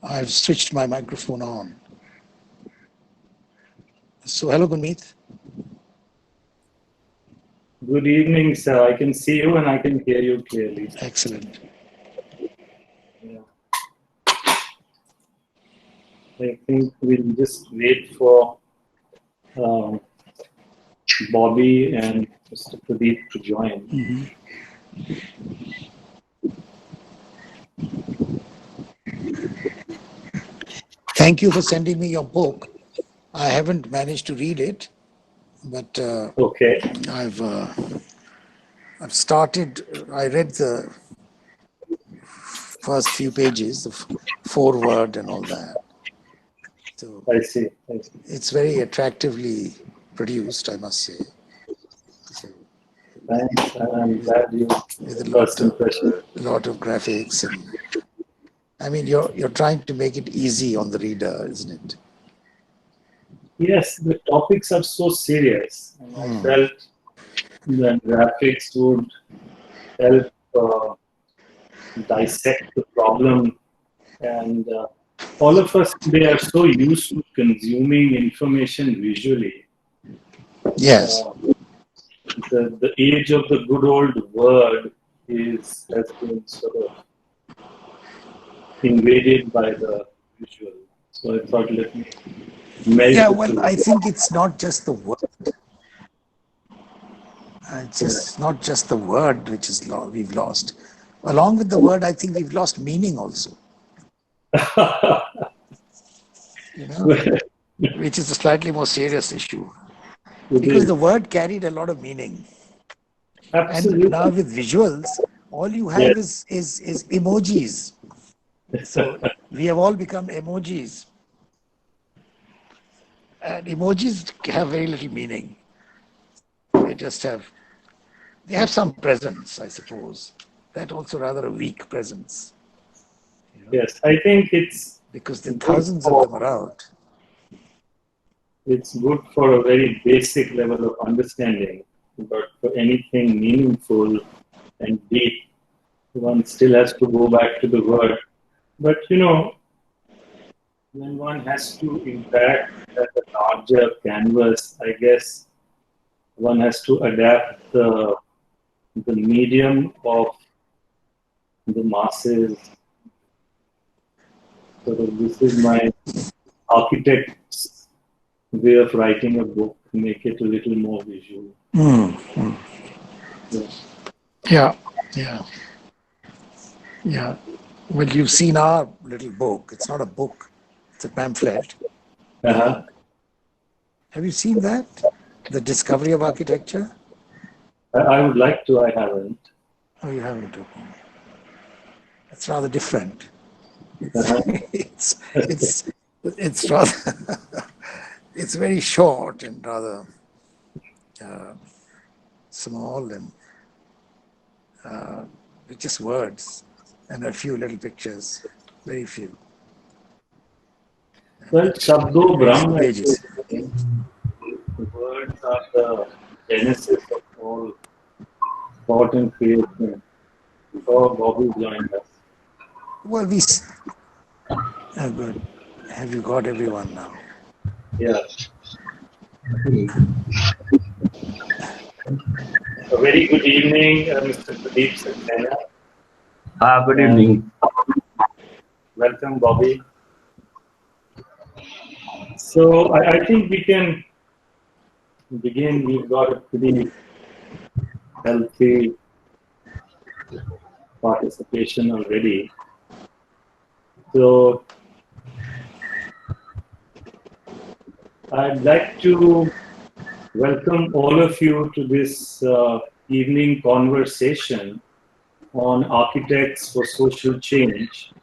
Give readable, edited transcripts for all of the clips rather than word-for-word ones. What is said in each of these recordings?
I've switched my microphone on. So, hello, Goonmeet. Good evening, sir. I can see you and I can hear you clearly. Excellent. Yeah. I think we'll just wait for Bobby and Mr. Pradeep to join. Thank you for sending me your book. I haven't managed to read it, but Okay. I've started. I read the first few pages, the foreword and all that. So I see. it's very attractively produced, I must say. So, Thanks. I'm glad you with first impression. a lot of graphics, and I mean, you're trying to make it easy on the reader, isn't it? Yes, the topics are so serious, and I felt that graphics would help dissect the problem. And all of us today are so used to consuming information visually. Yes. The age of the good old word has been sort of invaded by the visual. So I thought, let me meld. Yeah, well, I think it's not just the word. It's just not just the word which is we've lost. Along with the word, I think we've lost meaning also. You know, which is a slightly more serious issue. Because the word carried a lot of meaning. Absolutely. And now with visuals, all you have is emojis. So we have all become emojis. And emojis have very little meaning. They have some presence, I suppose. That also rather a weak presence. You know? Yes, I think it's because there are thousands of them around. It's good for a very basic level of understanding, but for anything meaningful and deep, one still has to go back to the word. But you know, when one has to interact at a larger canvas, I guess one has to adapt the medium of the masses. So this is my architect's way of writing a book, make it a little more visual. Yeah. Well, you've seen our little book. It's not a book, it's a pamphlet. Have you seen that? The Discovery of Architecture? I would like to, I haven't. Oh, you haven't? Okay. It's rather different. It's rather, it's very short and rather small and with just words and a few little pictures, very few. Well, Shabdo Brahma, pages. The words are the genesis of all thought and creation. Oh, Bobby joined us. Well, good. Have you got everyone now? Yeah. A very good evening, Mr. Pradeep Saxena. Good evening. Welcome, Bobby. So I think we can begin. We've got a pretty healthy participation already. So I'd like to welcome all of you to this evening conversation on architects for social change.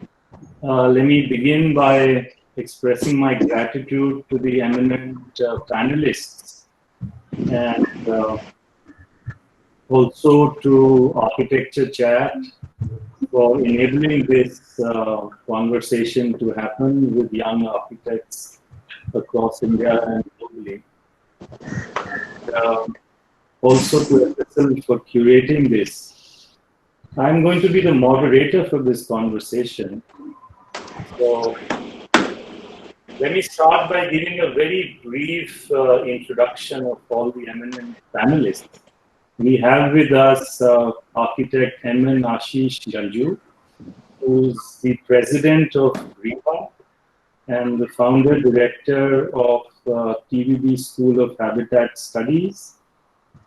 Let me begin by expressing my gratitude to the eminent panelists and also to Architecture Chat for enabling this conversation to happen with young architects across India and globally. also to FSL for curating this. I'm going to be the moderator for this conversation. So let me start by giving a very brief introduction of all the eminent panelists. We have with us architect M.N. Ashish Ganju, who's the president of GREHA and the founder director of TVB School of Habitat Studies.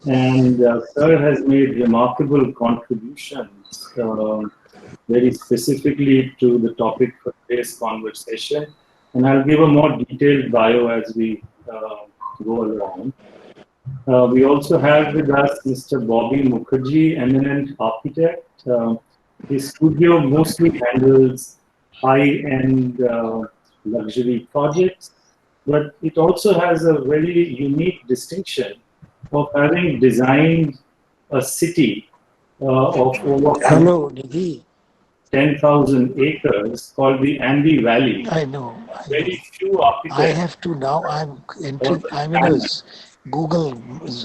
And Sir has made remarkable contributions very specifically to the topic for today's conversation. And I'll give a more detailed bio as we go along. We also have with us Mr. Bobby Mukherjee, eminent architect. His studio mostly handles high-end luxury projects, but it also has a very unique distinction of having designed a city of over 10,000 acres called the Andy Valley. I know. Very few architects. I have to now. I'm in a Google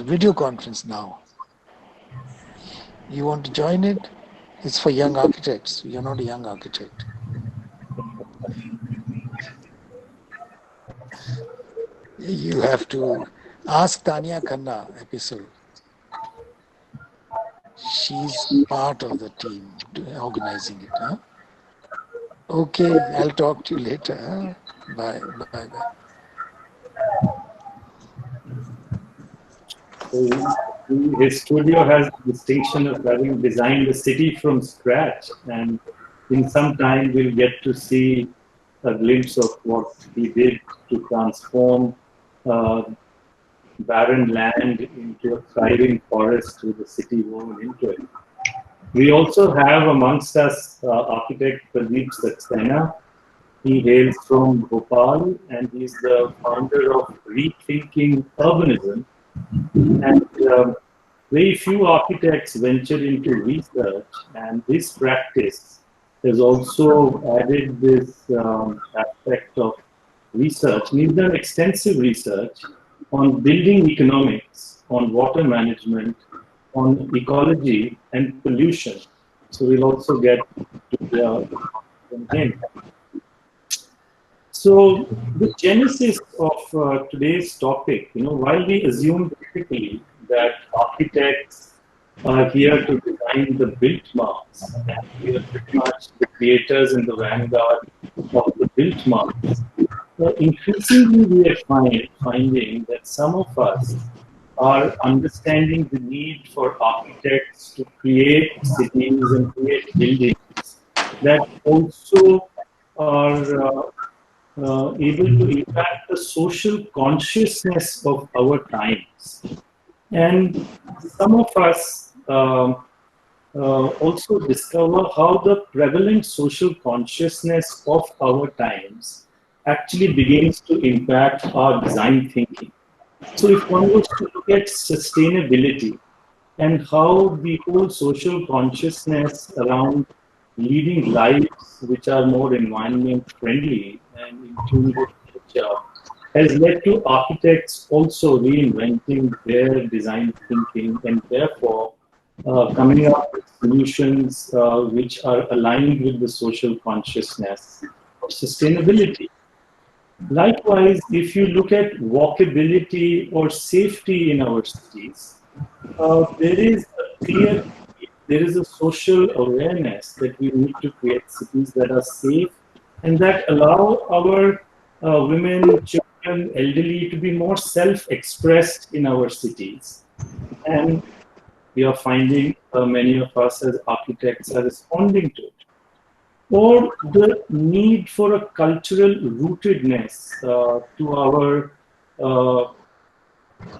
video conference now. You want to join it? It's for young architects. You're not a young architect. You have to ask Tanya Khanna episode. She's part of the team organizing it. Huh? Okay, I'll talk to you later. Huh? Bye. His studio has the distinction of having designed the city from scratch, and in some time we'll get to see a glimpse of what he did to transform barren land into a thriving forest with a city woven into it. We also have amongst us architect Pradeep Saxena. He hails from Bhopal and he's the founder of Rethinking Urbanism. And very few architects venture into research, and this practice has also added this aspect of research. And he's done extensive research on building economics, on water management, on ecology and pollution. So we'll also get to hear from him. So the genesis of today's topic, while we assume typically that architects are here to design the built marks, and we are pretty much the creators in the vanguard of the built marks, increasingly we are finding that some of us are understanding the need for architects to create cities and create buildings that also are able to impact the social consciousness of our times. And some of us also discover how the prevalent social consciousness of our times actually begins to impact our design thinking. So if one was to look at sustainability and how the whole social consciousness around leading lives which are more environment friendly and in tune with nature has led to architects also reinventing their design thinking and therefore coming up with solutions which are aligned with the social consciousness of sustainability. Likewise, if you look at walkability or safety in our cities, there is a social awareness that we need to create cities that are safe and that allow our women, children, elderly to be more self-expressed in our cities. And we are finding many of us as architects are responding to it. Or the need for a cultural rootedness to our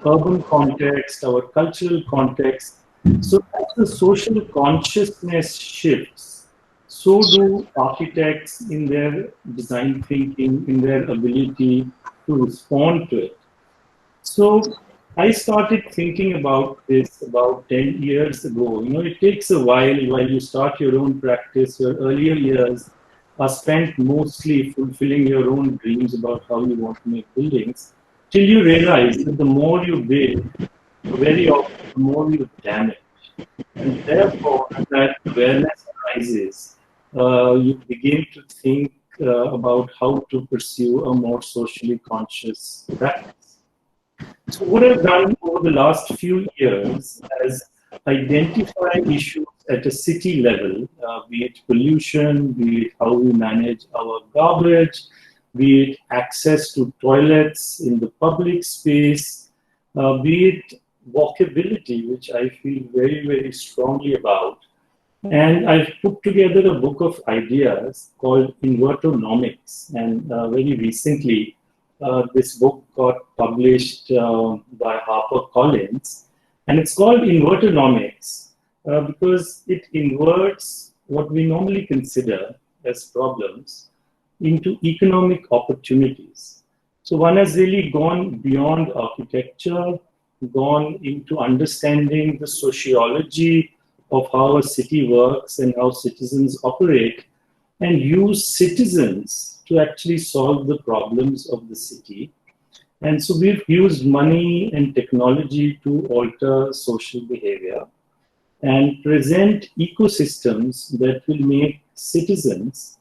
urban context, our cultural context. So as the social consciousness shifts, so do architects in their design thinking, in their ability to respond to it. So I started thinking about this about 10 years ago. It takes a while you start your own practice. Your earlier years are spent mostly fulfilling your own dreams about how you want to make buildings, till you realize that the more you build, very often the more you damage. And therefore, as that awareness arises, you begin to think about how to pursue a more socially conscious practice. So what I've done over the last few years is identify issues at a city level, be it pollution, be it how we manage our garbage, be it access to toilets in the public space, be it walkability, which I feel very, very strongly about. And I've put together a book of ideas called Invertonomics. And very recently, this book got published by HarperCollins. And it's called Invertonomics because it inverts what we normally consider as problems into economic opportunities. So one has really gone beyond architecture, gone into understanding the sociology of how a city works and how citizens operate, and use citizens to actually solve the problems of the city. And so we've used money and technology to alter social behavior and present ecosystems that will make citizens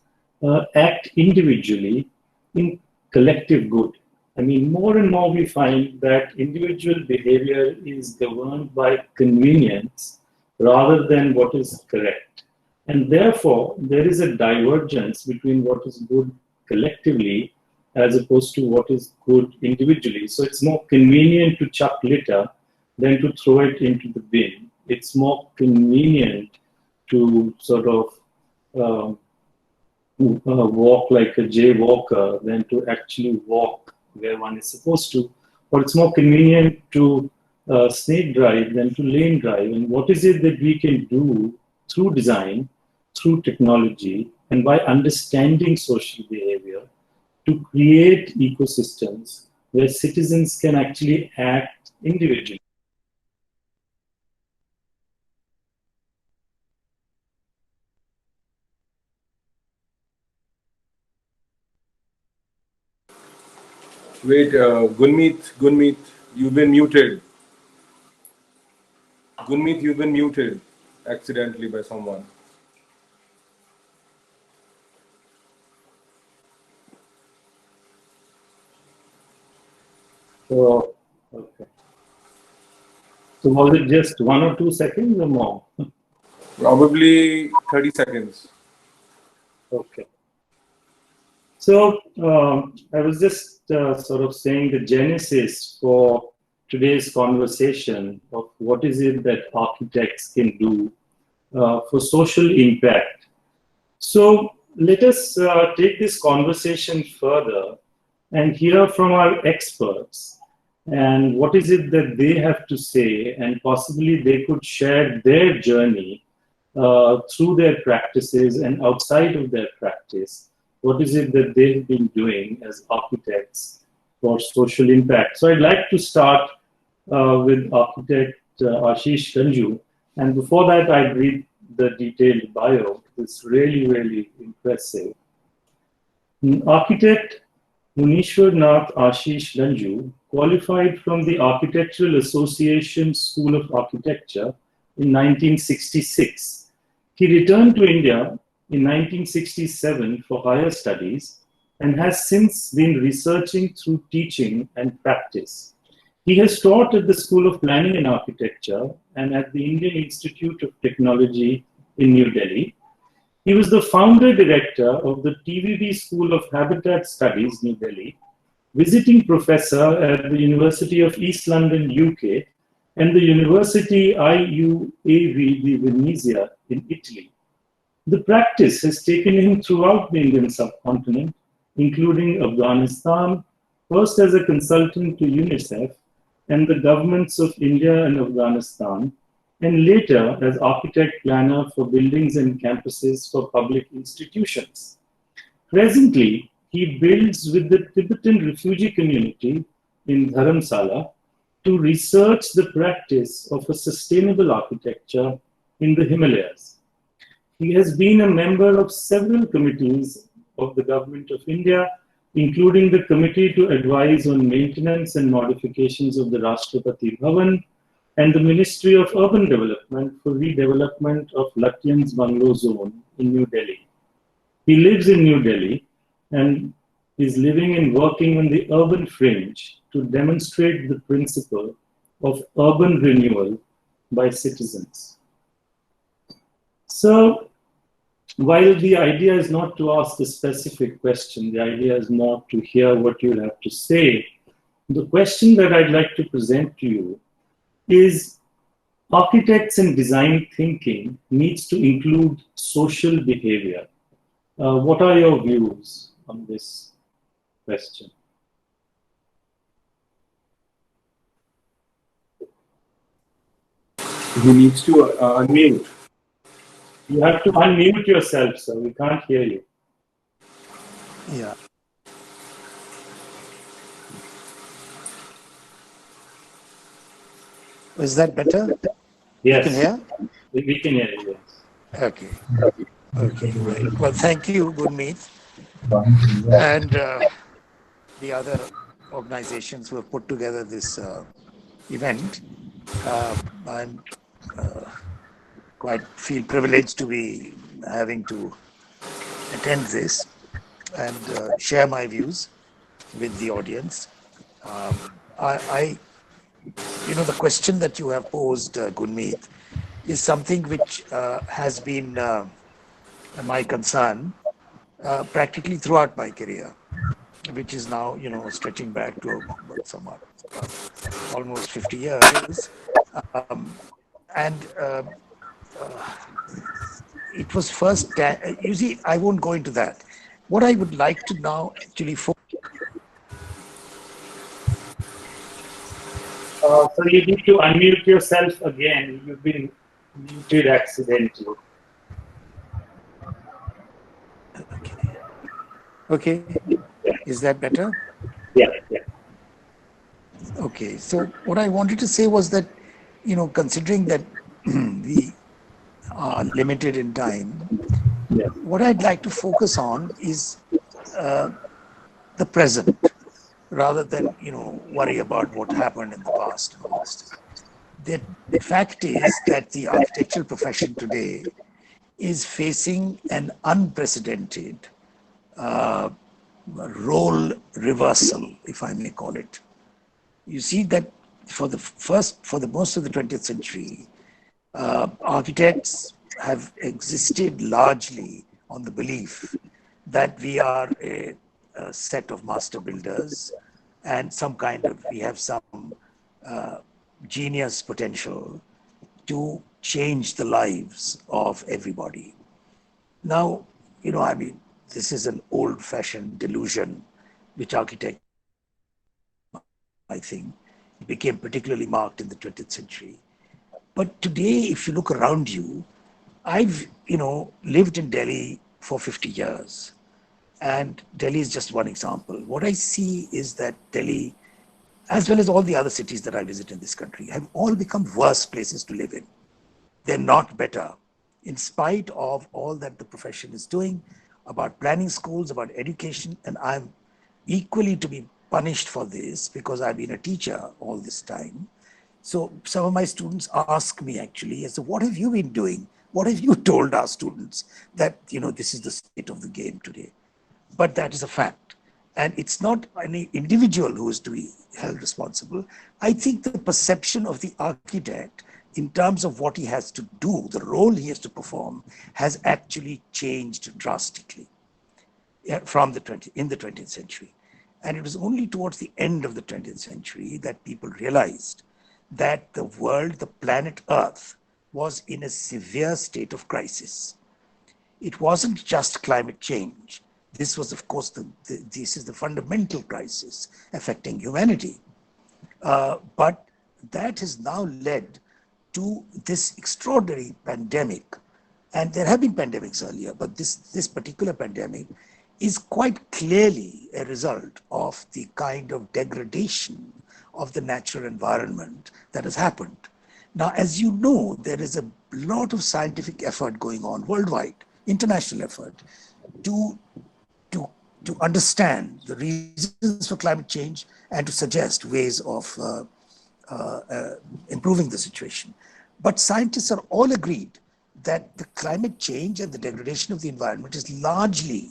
act individually in collective good. I mean, more and more we find that individual behavior is governed by convenience rather than what is correct. And therefore, there is a divergence between what is good collectively as opposed to what is good individually. So it's more convenient to chuck litter than to throw it into the bin. It's more convenient to sort of walk like a jaywalker than to actually walk where one is supposed to. Or it's more convenient to snake drive than to lane drive. And what is it that we can do through design, through technology, and by understanding social behavior to create ecosystems where citizens can actually act individually? Wait, Goonmeet, you've been muted. Goonmeet, you've been muted accidentally by someone. So, okay. So was it just 1 or 2 seconds or more? Probably 30 seconds. Okay. So I was just sort of saying the genesis for today's conversation of what is it that architects can do for social impact. So let us take this conversation further and hear from our experts and what is it that they have to say, and possibly they could share their journey through their practices and outside of their practice. What is it that they've been doing as architects for social impact? So I'd like to start with architect Ashish Ganju. And before that, I'd read the detailed bio. It's really, really impressive. Architect Munishwarnath Ashish Nanju qualified from the Architectural Association School of Architecture in 1966. He returned to India in 1967 for higher studies and has since been researching through teaching and practice. He has taught at the School of Planning and Architecture and at the Indian Institute of Technology in New Delhi. He was the founder director of the TVB School of Habitat Studies, New Delhi, visiting professor at the University of East London, UK, and the University IUAV di Venezia in Italy. The practice has taken him throughout the Indian subcontinent, including Afghanistan, first as a consultant to UNICEF and the governments of India and Afghanistan, and later as architect planner for buildings and campuses for public institutions. Presently, he builds with the Tibetan refugee community in Dharamsala to research the practice of a sustainable architecture in the Himalayas. He has been a member of several committees of the Government of India, including the Committee to Advise on Maintenance and Modifications of the Rashtrapati Bhavan, and the Ministry of Urban Development for redevelopment of Lutyens Bungalow Zone in New Delhi. He lives in New Delhi and is living and working on the urban fringe to demonstrate the principle of urban renewal by citizens. So, while the idea is not to ask a specific question, the idea is more to hear what you have to say, the question that I'd like to present to you is, architects and design thinking needs to include social behavior. What are your views on this question? He needs to unmute. You have to unmute yourself, sir. We can't hear you. Yeah. Is that better? Yes. You can hear? We can hear you, yes. Okay. Okay, right. Well, thank you, Goonmeet, and the other organizations who have put together this event. I'm quite feel privileged to be having to attend this and share my views with the audience. The question that you have posed, Goonmeet, is something which has been my concern practically throughout my career, which is now, stretching back to almost 50 years. And it was first, you see, I won't go into that. What I would like to now actually focus. So you need to unmute yourself again. You've been muted accidentally. Okay. Is that better? Yeah, yeah. Okay. So what I wanted to say was that, considering that we are limited in time, Yeah. what I'd like to focus on is the present, rather than worry about what happened in the past and all this. The fact is that the architectural profession today is facing an unprecedented role reversal, if I may call it. You see that for the most of the 20th century, architects have existed largely on the belief that we are a set of master builders and we have some genius potential to change the lives of everybody. Now, this is an old-fashioned delusion which architects, I think, became particularly marked in the 20th century. But today, if you look around you, I've, lived in Delhi for 50 years. And Delhi is just one example. What I see is that Delhi, as well as all the other cities that I visit in this country, have all become worse places to live in. They're not better, in spite of all that the profession is doing about planning schools, about education. And I'm equally to be punished for this because I've been a teacher all this time. So some of my students ask me actually, so what have you been doing? What have you told our students that, this is the state of the game today? But that is a fact. And it's not any individual who is to be held responsible. I think the perception of the architect in terms of what he has to do, the role he has to perform, has actually changed drastically in the 20th century. And it was only towards the end of the 20th century that people realized that the world, the planet Earth, was in a severe state of crisis. It wasn't just climate change. This was, of course, this is the fundamental crisis affecting humanity. But that has now led to this extraordinary pandemic. And there have been pandemics earlier, but this particular pandemic is quite clearly a result of the kind of degradation of the natural environment that has happened. Now, as you know, there is a lot of scientific effort going on worldwide, international effort, to understand the reasons for climate change and to suggest ways of improving the situation. But scientists are all agreed that the climate change and the degradation of the environment is largely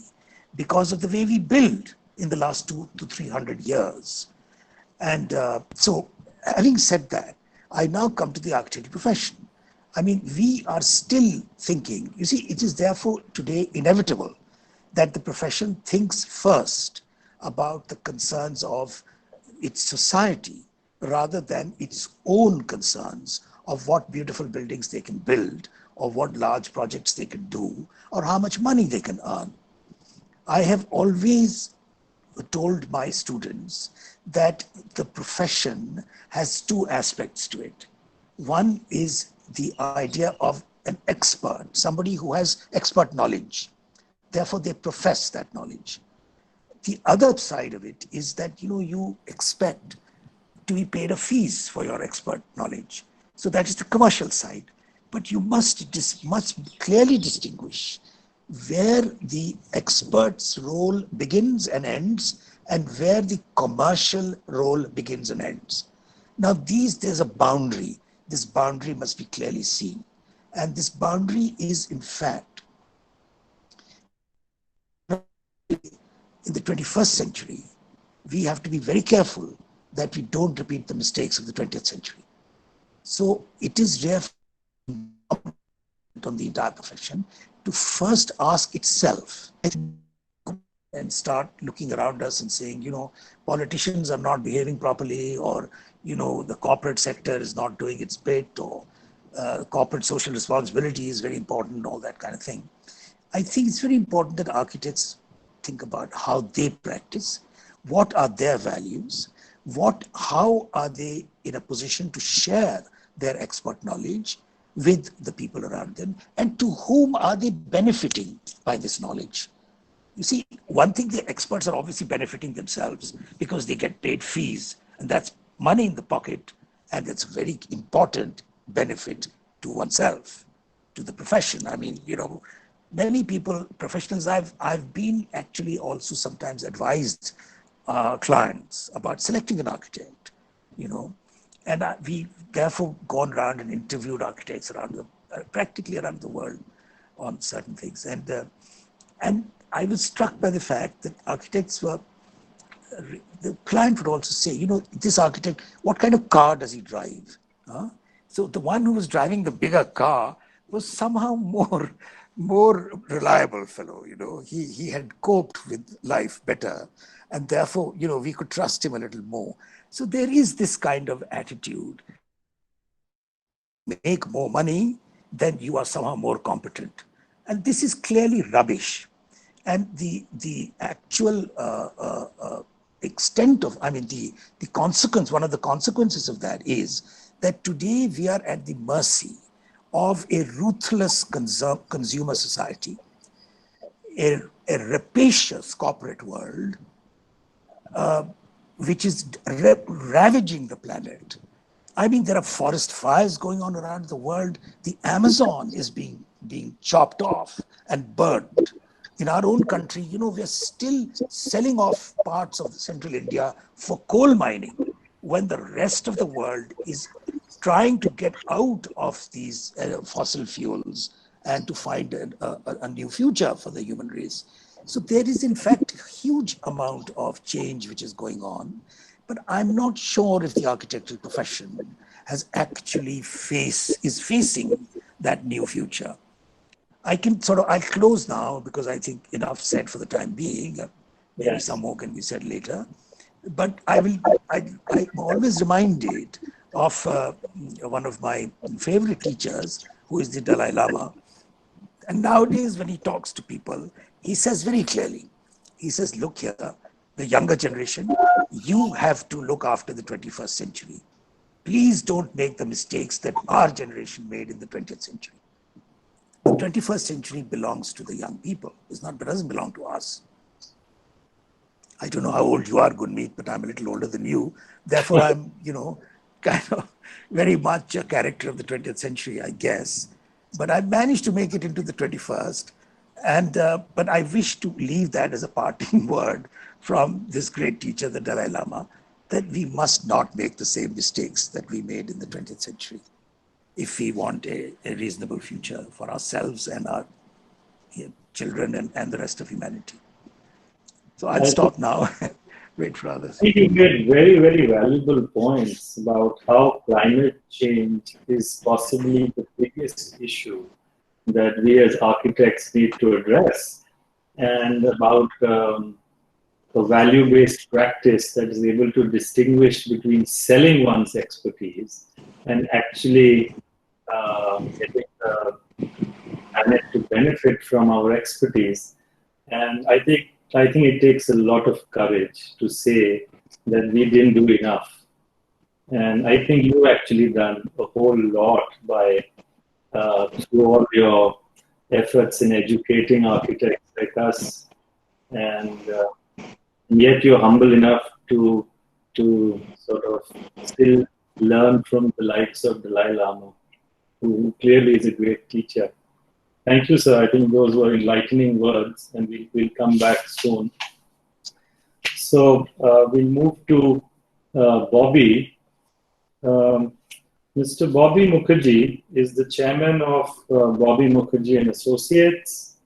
because of the way we build in the last 200 to 300 years. And so, having said that, I now come to the architecture profession. I mean, we are still thinking, you see, it is therefore today inevitable that the profession thinks first about the concerns of its society rather than its own concerns of what beautiful buildings they can build or what large projects they can do or how much money they can earn. I have always told my students that the profession has two aspects to it. One is the idea of an expert, somebody who has expert knowledge. Therefore, they profess that knowledge. The other side of it is that you expect to be paid a fees for your expert knowledge. So that is the commercial side. But you must clearly distinguish where the expert's role begins and ends and where the commercial role begins and ends. Now there's a boundary. This boundary must be clearly seen. And this boundary is in fact, in the 21st century, we have to be very careful that we don't repeat the mistakes of the 20th century. So it is rare on the entire profession to first ask itself and start looking around us and saying, politicians are not behaving properly, or, the corporate sector is not doing its bit, or corporate social responsibility is very important, all that kind of thing. I think it's very important that architects think about how they practice, what are their values, how are they in a position to share their expert knowledge with the people around them, and to whom are they benefiting by this knowledge. You see, one thing, the experts are obviously benefiting themselves because they get paid fees, and that's money in the pocket, and that's a very important benefit to oneself, to the profession. I mean, many people, professionals, I've been actually also sometimes advised clients about selecting an architect, and we've therefore gone around and interviewed architects practically around the world on certain things. And I was struck by the fact that architects were, the client would also say, this architect, what kind of car does he drive? Huh? So the one who was driving the bigger car was somehow more reliable fellow. He had coped with life better, and therefore, we could trust him a little more. So there is this kind of attitude. Make more money, then you are somehow more competent. And this is clearly rubbish. And the actual extent of, the consequence, one of the consequences of that is that today we are at the mercy of a ruthless consumer society, a rapacious corporate world, which is ravaging the planet. There are forest fires going on around the world. The Amazon is being chopped off and burnt. In our own country, we are still selling off parts of central India for coal mining, when the rest of the world is trying to get out of these fossil fuels and to find a new future for the human race. So there is, in fact, a huge amount of change which is going on. But I'm not sure if the architectural profession has actually is facing that new future. I'll close now because I think enough said for the time being. Maybe some more can be said later. But I'm always reminded of one of my favorite teachers, who is the Dalai Lama. And nowadays, when he talks to people, he says very clearly, he says, look here, the younger generation, you have to look after the 21st century. Please don't make the mistakes that our generation made in the 20th century. The 21st century belongs to the young people. It doesn't belong to us. I don't know how old you are, Goonmeet, but I'm a little older than you. Therefore, I'm, kind of very much a character of the 20th century, I guess. But I managed to make it into the 21st. And but I wish to leave that as a parting word from this great teacher, the Dalai Lama. that we must not make the same mistakes that we made in the 20th century if we want a reasonable future for ourselves and our children and the rest of humanity. So I'll stop now. Wait for others. I think you made very, very valuable points about how climate change is possibly the biggest issue that we as architects need to address, and about a value-based practice that is able to distinguish between selling one's expertise and actually getting the planet to benefit from our expertise. And I think it takes a lot of courage to say that we didn't do enough. And I think you've actually done a whole lot by through all your efforts in educating architects like us, and yet you're humble enough to sort of still learn from the likes of Dalai Lama, who clearly is a great teacher. Thank you, sir. I think those were enlightening words, and we'll come back soon. So we'll move to Bobby. Mr. Bobby Mukherjee is the chairman of Bobby Mukherjee and Associates.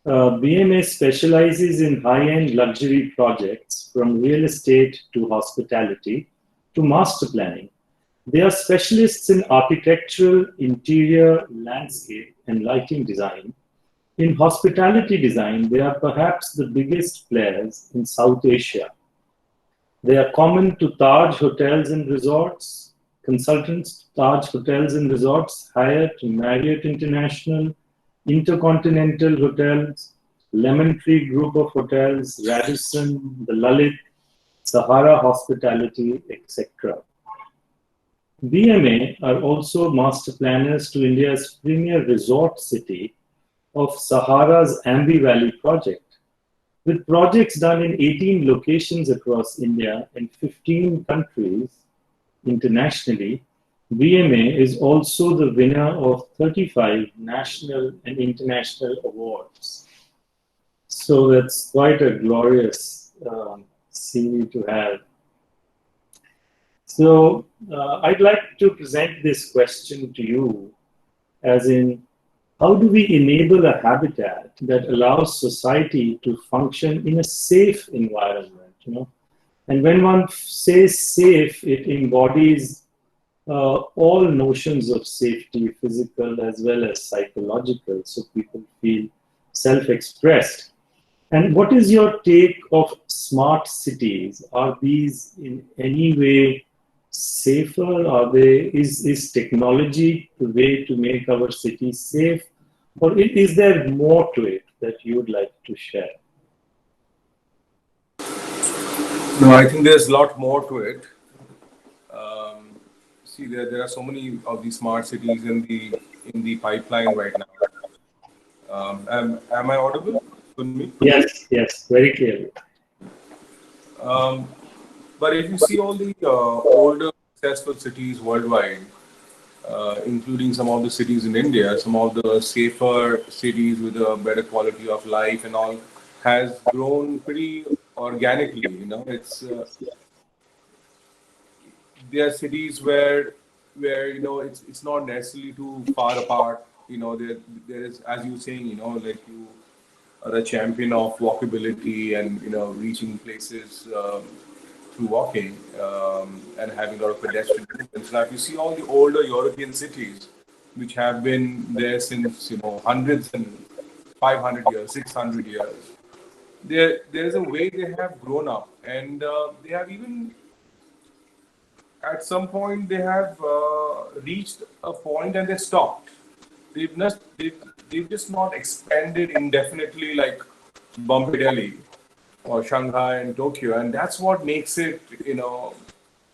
BMA specializes in high-end luxury projects, from real estate to hospitality to master planning. They are specialists in architectural, interior, landscape, and lighting design. In hospitality design, they are perhaps the biggest players in South Asia. They are common to Taj Hotels and Resorts. Consultants to Taj Hotels and Resorts hire to Marriott International, Intercontinental Hotels, Lemon Tree Group of Hotels, Radisson, the Lalit, Sahara Hospitality, etc. BMA are also master planners to India's premier resort city of Sahara's Ambi Valley project. With projects done in 18 locations across India and 15 countries internationally, BMA is also the winner of 35 national and international awards. So that's quite a glorious CV to have. So I'd like to present this question to you as in, how do we enable a habitat that allows society to function in a safe environment? And when one says safe, it embodies all notions of safety, physical as well as psychological, so people feel self-expressed. And what is your take of smart cities? Are these in any way safer? Is technology the way to make our cities safe? Or is there more to it that you would like to share? No, I think there's a lot more to it. See, there are so many of these smart cities in the pipeline right now. Am I audible? Yes, very clearly. But if you see all the older successful cities worldwide, including some of the cities in India, some of the safer cities with a better quality of life and all, has grown pretty organically. It's there are cities where it's not necessarily too far apart. There is, as you were saying, like you are a champion of walkability and reaching places through walking and having a lot of pedestrian movements. Now, if you see all the older European cities, which have been there since hundreds and 500 years, 600 years, there's a way they have grown up, and they have even at some point they have reached a point and they stopped. They've just not expanded indefinitely like Bombay, Delhi, or Shanghai and Tokyo, and that's what makes it,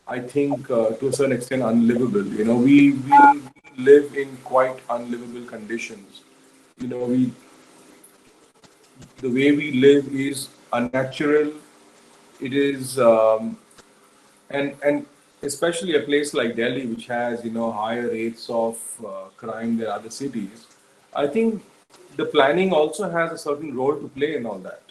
I think to a certain extent unlivable. We live in quite unlivable conditions. The way we live is unnatural. It is, and especially a place like Delhi, which has higher rates of crime than other cities. I think the planning also has a certain role to play in all that.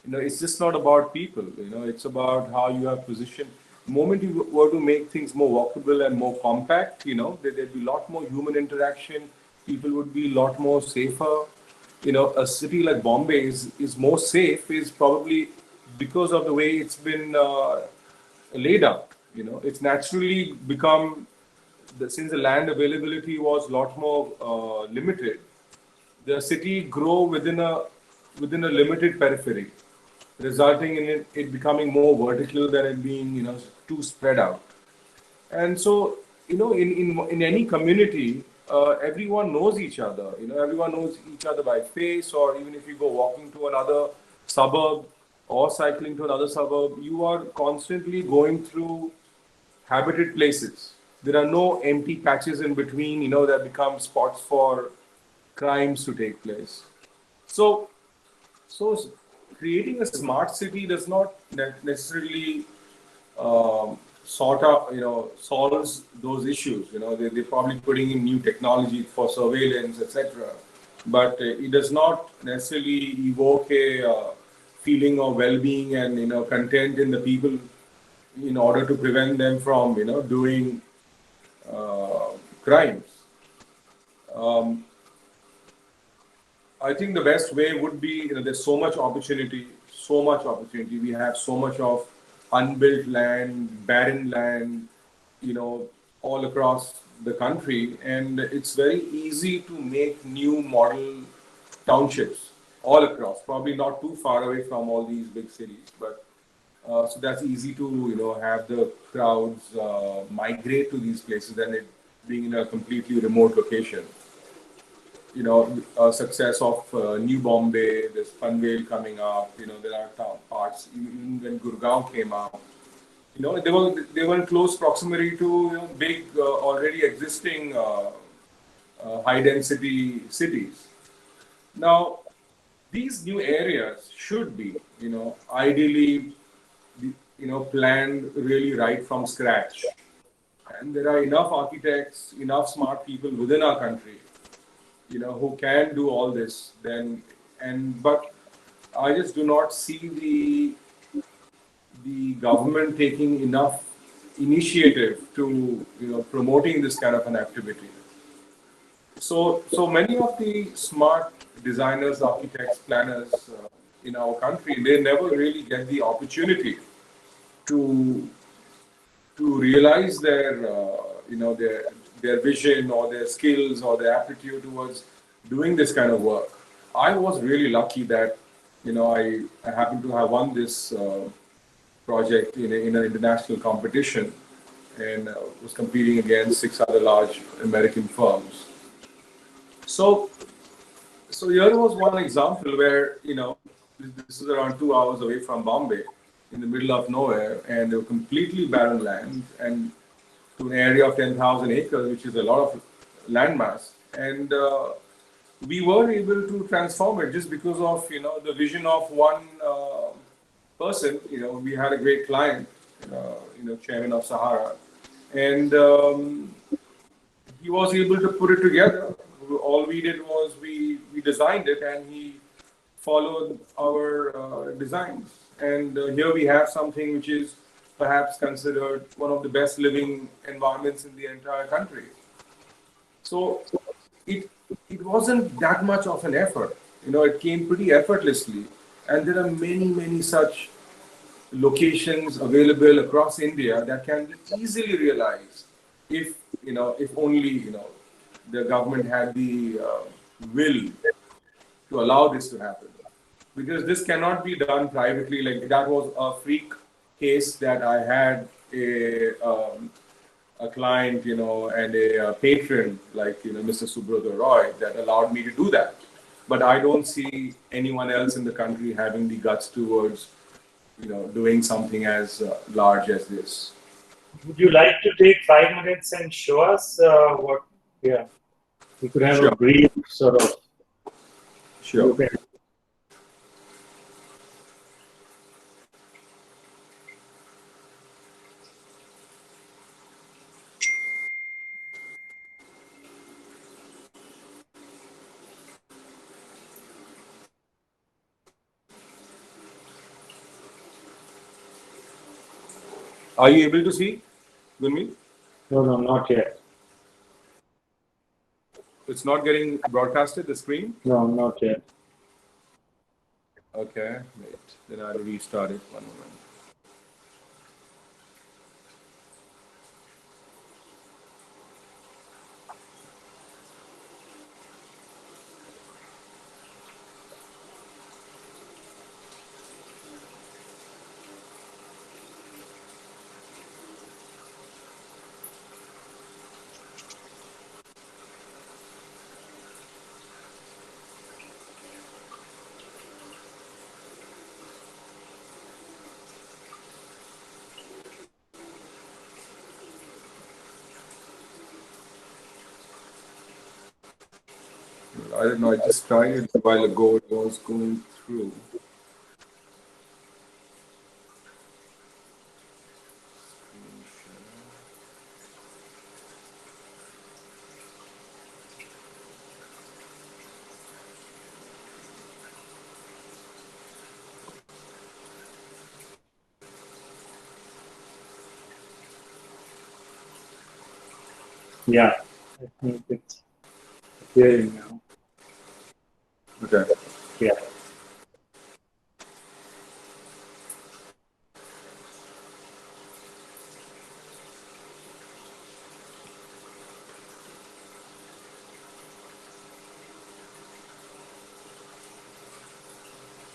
It's just not about people. It's about how you have positioned. The moment you were to make things more walkable and more compact, there'd be a lot more human interaction. People would be a lot more safer. A city like Bombay is more safe is probably because of the way it's been laid out. It's naturally become, since the land availability was a lot more limited, the city grow within a limited periphery, resulting in it becoming more vertical than it being too spread out. And so in any community, everyone knows each other. Everyone knows each other by face, or even if you go walking to another suburb or cycling to another suburb, you are constantly going through habited places. There are no empty patches in between, that become spots for crimes to take place. So, so creating a smart city does not necessarily solves those issues. They're probably putting in new technology for surveillance, etc. But it does not necessarily evoke a feeling of well-being and content in the people in order to prevent them from doing crimes. Um, I think the best way would be, there's so much opportunity, so much opportunity. We have so much of unbuilt land, barren land, all across the country. And it's very easy to make new model townships all across, probably not too far away from all these big cities. But so that's easy to, have the crowds migrate to these places than it being in a completely remote location. Success of New Bombay, there's Panvel coming up, there are town parts, even when Gurgaon came up, they were in close proximity to big already existing high density cities. Now, these new areas should be, ideally, planned really right from scratch. And there are enough architects, enough smart people within our country who can do all this, but I just do not see the government taking enough initiative to promoting this kind of an activity. So many of the smart designers, architects, planners in our country, they never really get the opportunity to realize their vision or their skills or their aptitude towards doing this kind of work. I was really lucky that I happened to have won this project in an international competition, and was competing against 6 other large American firms. So here was one example where this is around 2 hours away from Bombay, in the middle of nowhere, and they were completely barren land, and to an area of 10,000 acres, which is a lot of landmass. And we were able to transform it just because of the vision of one person. We had a great client, chairman of Sahara, and he was able to put it together. All we did was we designed it, and he followed our designs. And here we have something which is perhaps considered one of the best living environments in the entire country. So it wasn't that much of an effort. It came pretty effortlessly. And there are many such locations available across India that can be easily realized if only the government had the will to allow this to happen. Because this cannot be done privately. Like, that was a freak case that I had a client, and a patron like Mr. Subrata Roy, that allowed me to do that. But I don't see anyone else in the country having the guts towards doing something as large as this. Would you like to take 5 minutes and show us what? Yeah, we could have a brief sort of. Sure. Are you able to see, Goonmeet? No, not yet. It's not getting broadcasted, the screen? No, not yet. Okay, wait. Then I'll restart it. One moment. I don't know. I just tried it a while ago. It was going through. Yeah, I think it's appearing now. Okay. Yeah.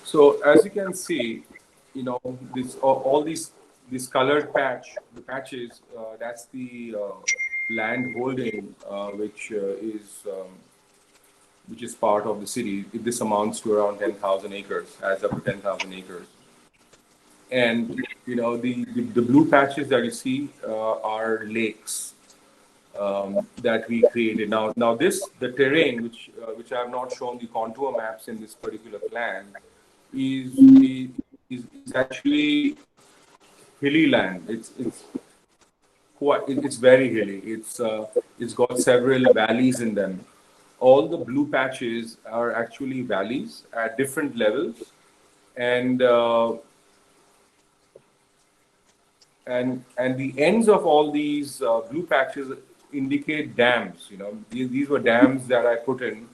So as you can see, this all these colored the patches, that's the land holding which is part of the city. This amounts to around 10,000 acres, adds up to 10,000 acres. And the blue patches that you see are lakes that we created. Now the terrain, which I have not shown the contour maps in this particular plan, is is actually hilly land. It's very hilly. It's got several valleys in them. All the blue patches are actually valleys at different levels, and and the ends of all these blue patches indicate dams. These were dams that I put in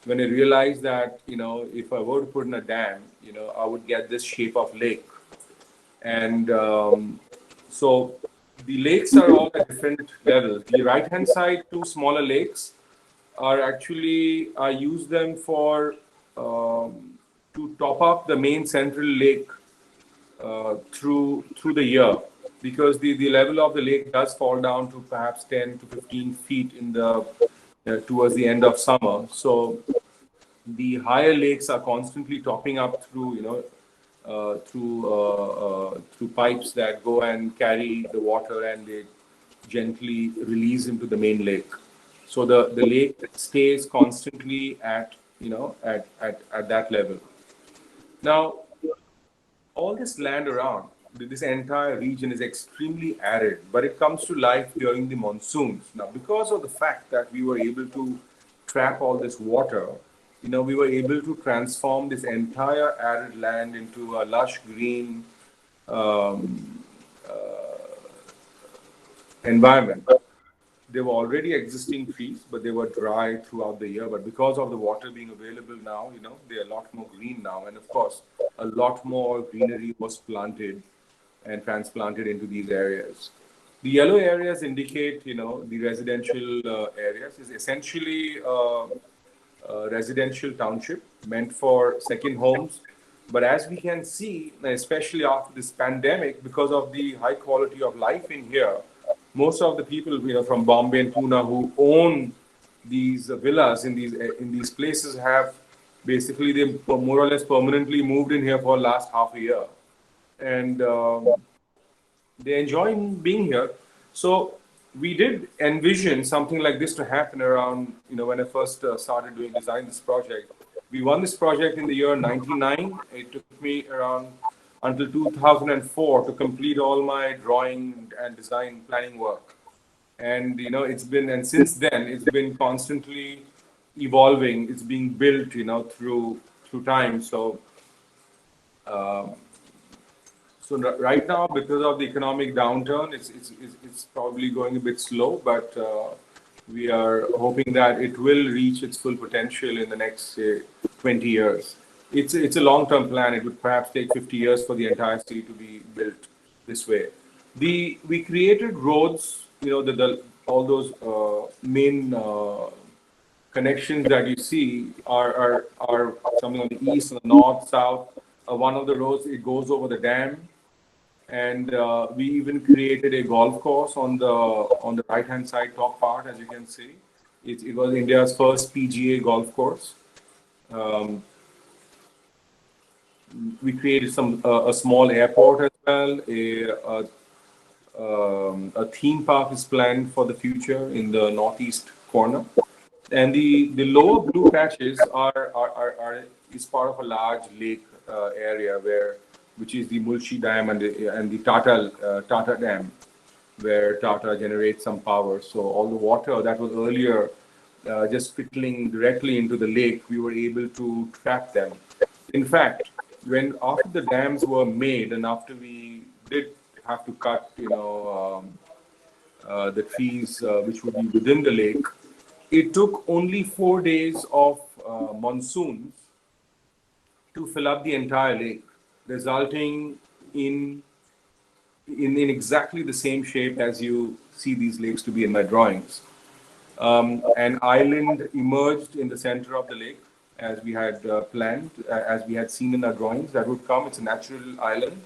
when I realized that if I were to put in a dam, I would get this shape of lake. And so the lakes are all at different levels. The right hand side, two smaller lakes are actually, I use them for to top up the main central lake through the year, because the level of the lake does fall down to perhaps 10 to 15 feet in the towards the end of summer. So the higher lakes are constantly topping up through through pipes that go and carry the water, and they gently release into the main lake. So the lake stays constantly at at that level. Now, all this land around this entire region is extremely arid, but it comes to life during the monsoons. Now, because of the fact that we were able to trap all this water, we were able to transform this entire arid land into a lush green um, environment. There were already existing trees, but they were dry throughout the year. But because of the water being available now, they're a lot more green now. And of course, a lot more greenery was planted and transplanted into these areas. The yellow areas indicate, the residential areas. Is essentially a residential township meant for second homes. But as we can see, especially after this pandemic, because of the high quality of life in here, most of the people from Bombay and Pune who own these villas in these places have basically they more or less permanently moved in here for the last half a year, and they enjoy being here. So we did envision something like this to happen around when I first started doing design this project. We won this project in the year 99. It took me around until 2004 to complete all my drawing and design planning work. And and since then it's been constantly evolving. It's being built through time. So So right now, because of the economic downturn, it's probably going a bit slow, but we are hoping that it will reach its full potential in the next 20 years. It's a long-term plan. It would perhaps take 50 years for the entire city to be built this way. We created roads, all those main connections that you see are something on the east, on the north, south. One of the roads, it goes over the dam, and we even created a golf course on the right hand side top part, as you can see. It was India's first PGA golf course. Um, we created a small airport as well. A theme park is planned for the future in the northeast corner, and the lower blue patches are is part of a large lake area which is the Mulchi Dam and the Tata Dam, where Tata generates some power. So all the water that was earlier just trickling directly into the lake, we were able to trap them. In fact, after the dams were made and after we did have to cut, the trees which would be within the lake, it took only 4 days of monsoons to fill up the entire lake, resulting in exactly the same shape as you see these lakes to be in my drawings. An island emerged in the center of the lake, as we had planned, as we had seen in our drawings. That would come. It's a natural island.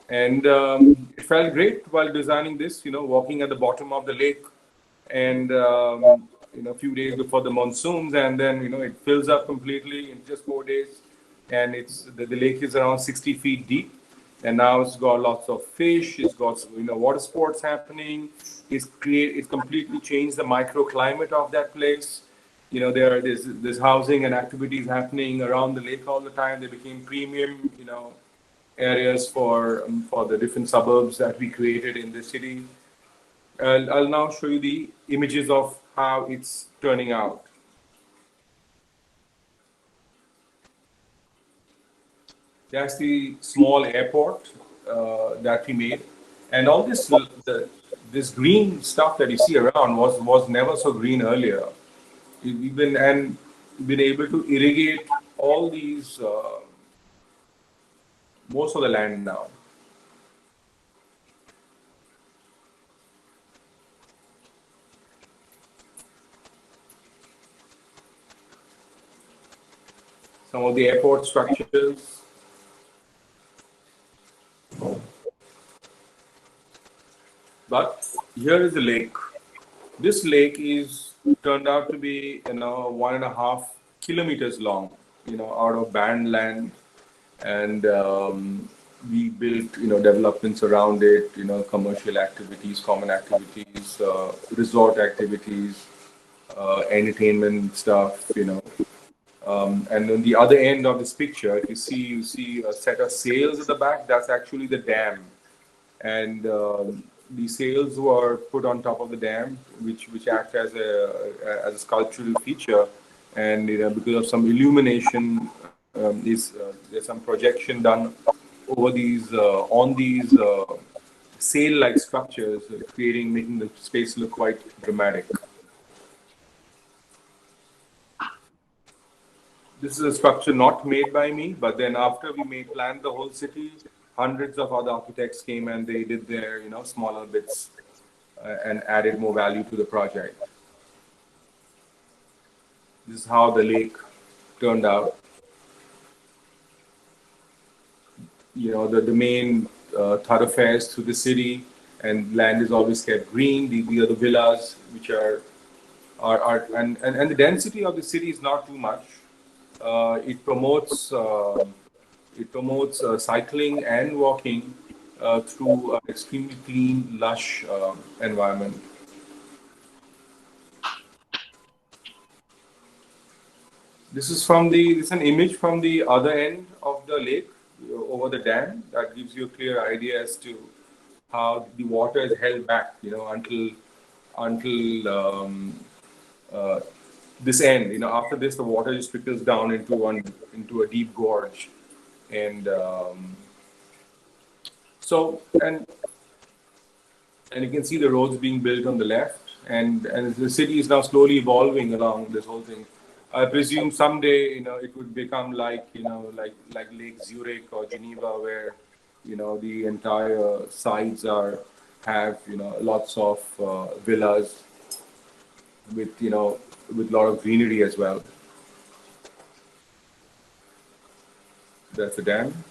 And it felt great while designing this, walking at the bottom of the lake and, a few days before the monsoons. And then, it fills up completely in just 4 days. And the lake is around 60 feet deep. And now it's got lots of fish. It's got water sports happening. It's completely changed the microclimate of that place. There's housing and activities happening around the lake all the time. They became premium areas for the different suburbs that we created in the city. I'll now show you the images of how it's turning out. That's the small airport that we made, and all this green stuff that you see around was never so green earlier. We've been able to irrigate all these most of the land now. Some of the airport structures. But here is the lake. This lake is turned out to be 1.5 kilometers long, out of barren land, and we built developments around it, commercial activities, common activities, resort activities, entertainment stuff, and on the other end of this picture, if you see a set of sails at the back. That's actually the dam, and the sails were put on top of the dam, which act as a sculptural feature, and because of some illumination, there's some projection done over these on these sail-like structures, making the space look quite dramatic. This is a structure not made by me, but then after we planned the whole city, hundreds of other architects came and they did their smaller bits and added more value to the project. This is how the lake turned out. The main thoroughfares through the city, and land is always kept green. The other villas, which are and the density of the city is not too much. It promotes cycling and walking through an extremely clean, lush environment. This is an image from the other end of the lake over the dam. That gives you a clear idea as to how the water is held back, until this end. After this, the water just trickles down into a deep gorge, and So, and you can see the roads being built on the left, and the city is now slowly evolving along this whole thing. I presume someday, it would become like, like Lake Zurich or Geneva, where, the entire sides have, lots of villas with, with a lot of greenery as well. That's the dam.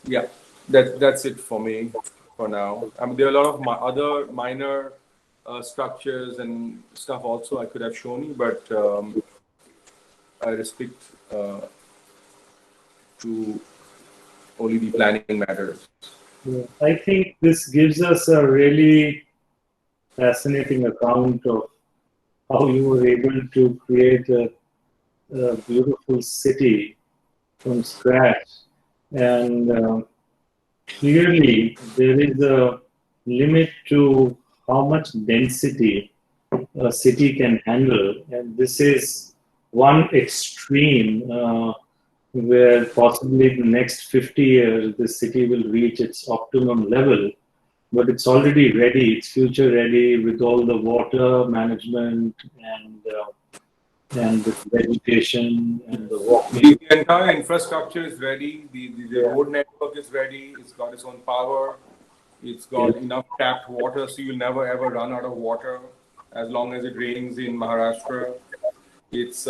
Yeah, that's it for me for now. I mean, there are a lot of other minor structures and stuff also I could have shown you, but I restrict to only the planning matters. Yeah, I think this gives us a really fascinating account of how you were able to create a beautiful city from scratch. And clearly, there is a limit to how much density a city can handle. And this is one extreme where possibly in the next 50 years, the city will reach its optimum level. But it's already ready, it's future ready with all the water management and the vegetation and the walking. The entire infrastructure is ready. The road network is ready. It's got its own power. It's got enough tapped water, so you'll never ever run out of water as long as it rains in Maharashtra. It's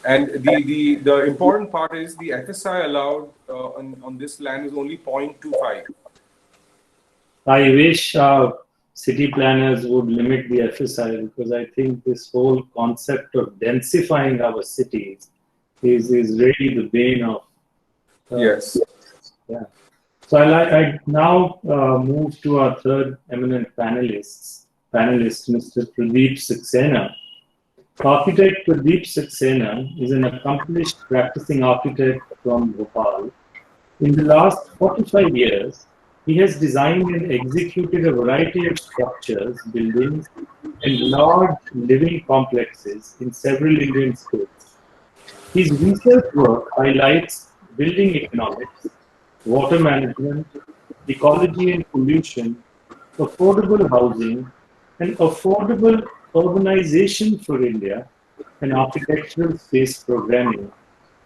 and the important part is the FSI allowed on this land is only 0.25. I wish our city planners would limit the FSI, because I think this whole concept of densifying our cities is really the bane of. Yes. Yeah. So I now move to our third eminent panelist, Mr. Pradeep Saxena. Architect Pradeep Saxena is an accomplished practicing architect from Bhopal. In the last 45 years, he has designed and executed a variety of structures, buildings, and large living complexes in several Indian states. His research work highlights building economics, water management, ecology and pollution, affordable housing, and affordable urbanization for India, and architectural space programming.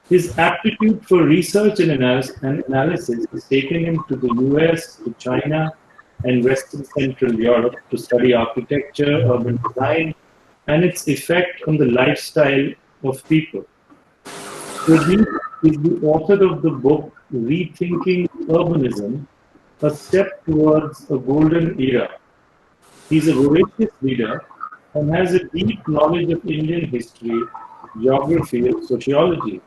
His aptitude for research and analysis has taken him to the US, to China, and Western Central Europe to study architecture, urban design, and its effect on the lifestyle of people. Pradeep is the author of the book Rethinking Urbanism, a step towards a golden era. He's a voracious reader and has a deep knowledge of Indian history, geography, and sociology.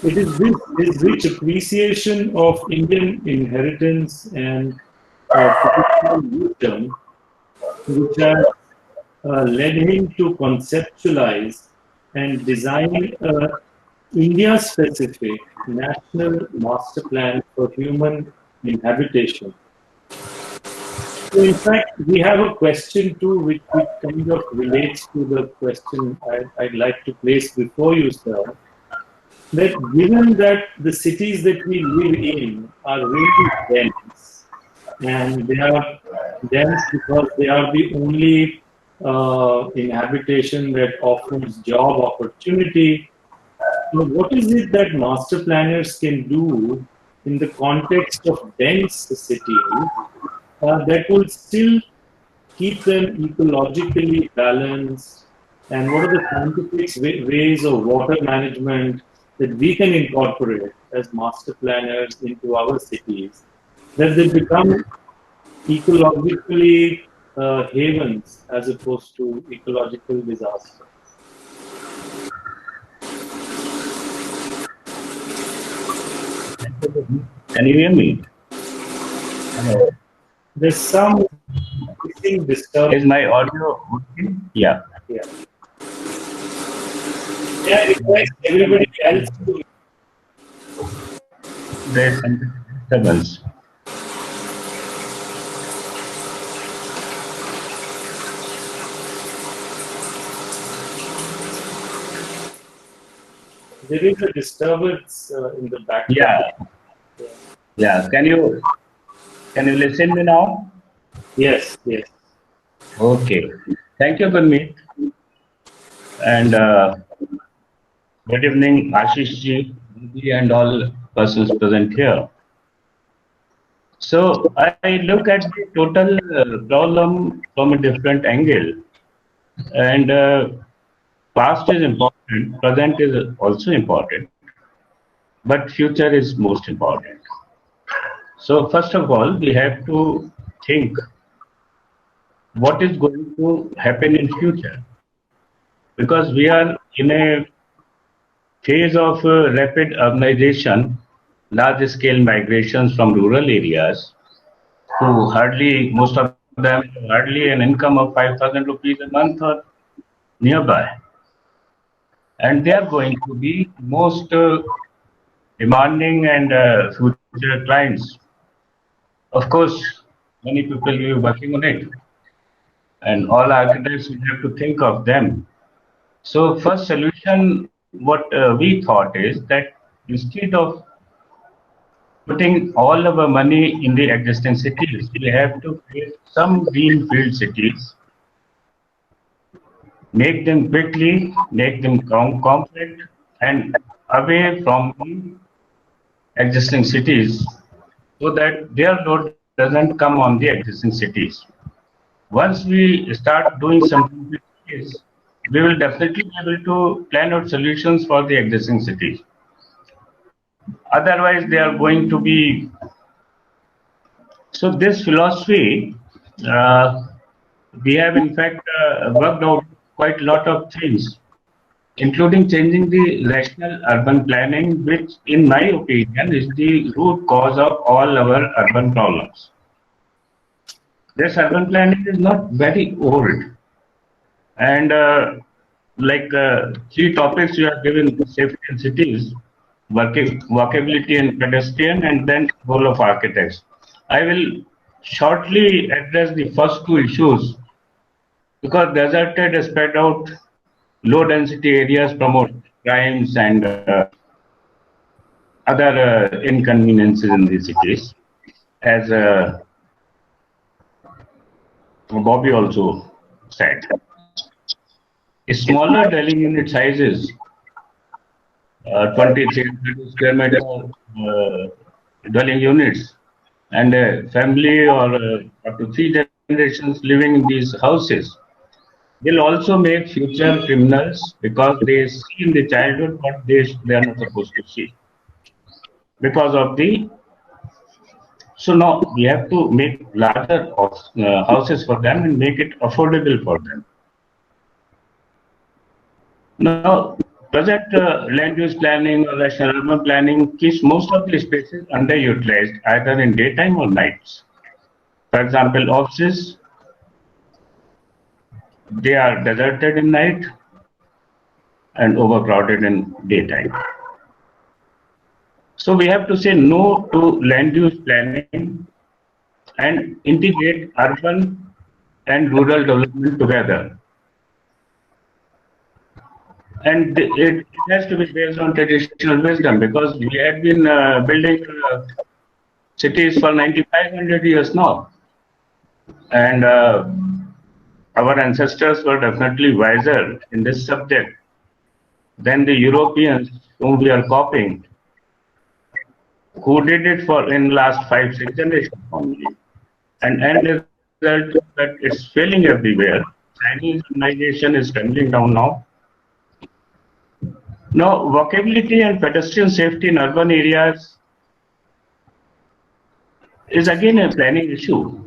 It is his rich appreciation of Indian inheritance and traditional wisdom which has led him to conceptualize and design a India-specific national master plan for human inhabitation. So in fact, we have a question too, which kind of relates to the question I'd like to place before you, sir. That given that the cities that we live in are really dense, and they are dense because they are the only inhabitation that offers job opportunity, what is it that master planners can do in the context of dense cities that will still keep them ecologically balanced? And what are the scientific ways of water management that we can incorporate as master planners into our cities, that they become ecologically havens as opposed to ecological disasters? Can you hear me? There's some disturbance. Is my audio working? Yeah. Yeah. Yeah, it requires everybody else to. There's some disturbance. There is a disturbance in the background. Yeah, yeah. Can you listen me now? Yes, yes. Okay. Thank you, Goonmeet. And good evening, Ashish ji, Didi, and all persons present here. So I look at the total problem from a different angle, and past is important, present is also important, but future is most important. So first of all, we have to think what is going to happen in future, because we are in a phase of rapid urbanization, large scale migrations from rural areas who hardly, most of them have hardly an income of 5,000 rupees a month or nearby. And they are going to be most demanding and future clients. Of course, many people will be working on it, and all architects will have to think of them. So, first solution, what we thought is that instead of putting all our money in the existing cities, we have to create some greenfield cities, make them quickly, make them compact and away from the existing cities so that their load doesn't come on the existing cities. Once we start doing something with cities, we will definitely be able to plan out solutions for the existing cities. Otherwise, they are going to be. So, this philosophy, uh, we have in fact worked out quite a lot of things, including changing the rational urban planning, which, in my opinion, is the root cause of all our urban problems. This urban planning is not very old, and three topics you have given: safety in cities, walkability and pedestrian, and then role of architects. I will shortly address the first two issues because deserted spread out low density areas promote crimes and other inconveniences in the cities, as Bobby also said. Smaller dwelling unit sizes, 23 square meter dwelling units, and a family or up to three generations living in these houses will also make future criminals because they see in the childhood what they are not supposed to see because of the. So now we have to make larger houses for them and make it affordable for them. Now, present land use planning or rational urban planning keeps most of the spaces underutilized either in daytime or nights. For example, offices, they are deserted in night and overcrowded in daytime. So we have to say no to land use planning and integrate urban and rural development together. And it has to be based on traditional wisdom because we have been building cities for 9,500 years now. And our ancestors were definitely wiser in this subject than the Europeans whom we are copying, who did it for in last 5-6 generations only. And end result is that it's failing everywhere. Chinese civilization is trembling down now. Now, walkability and pedestrian safety in urban areas is again a planning issue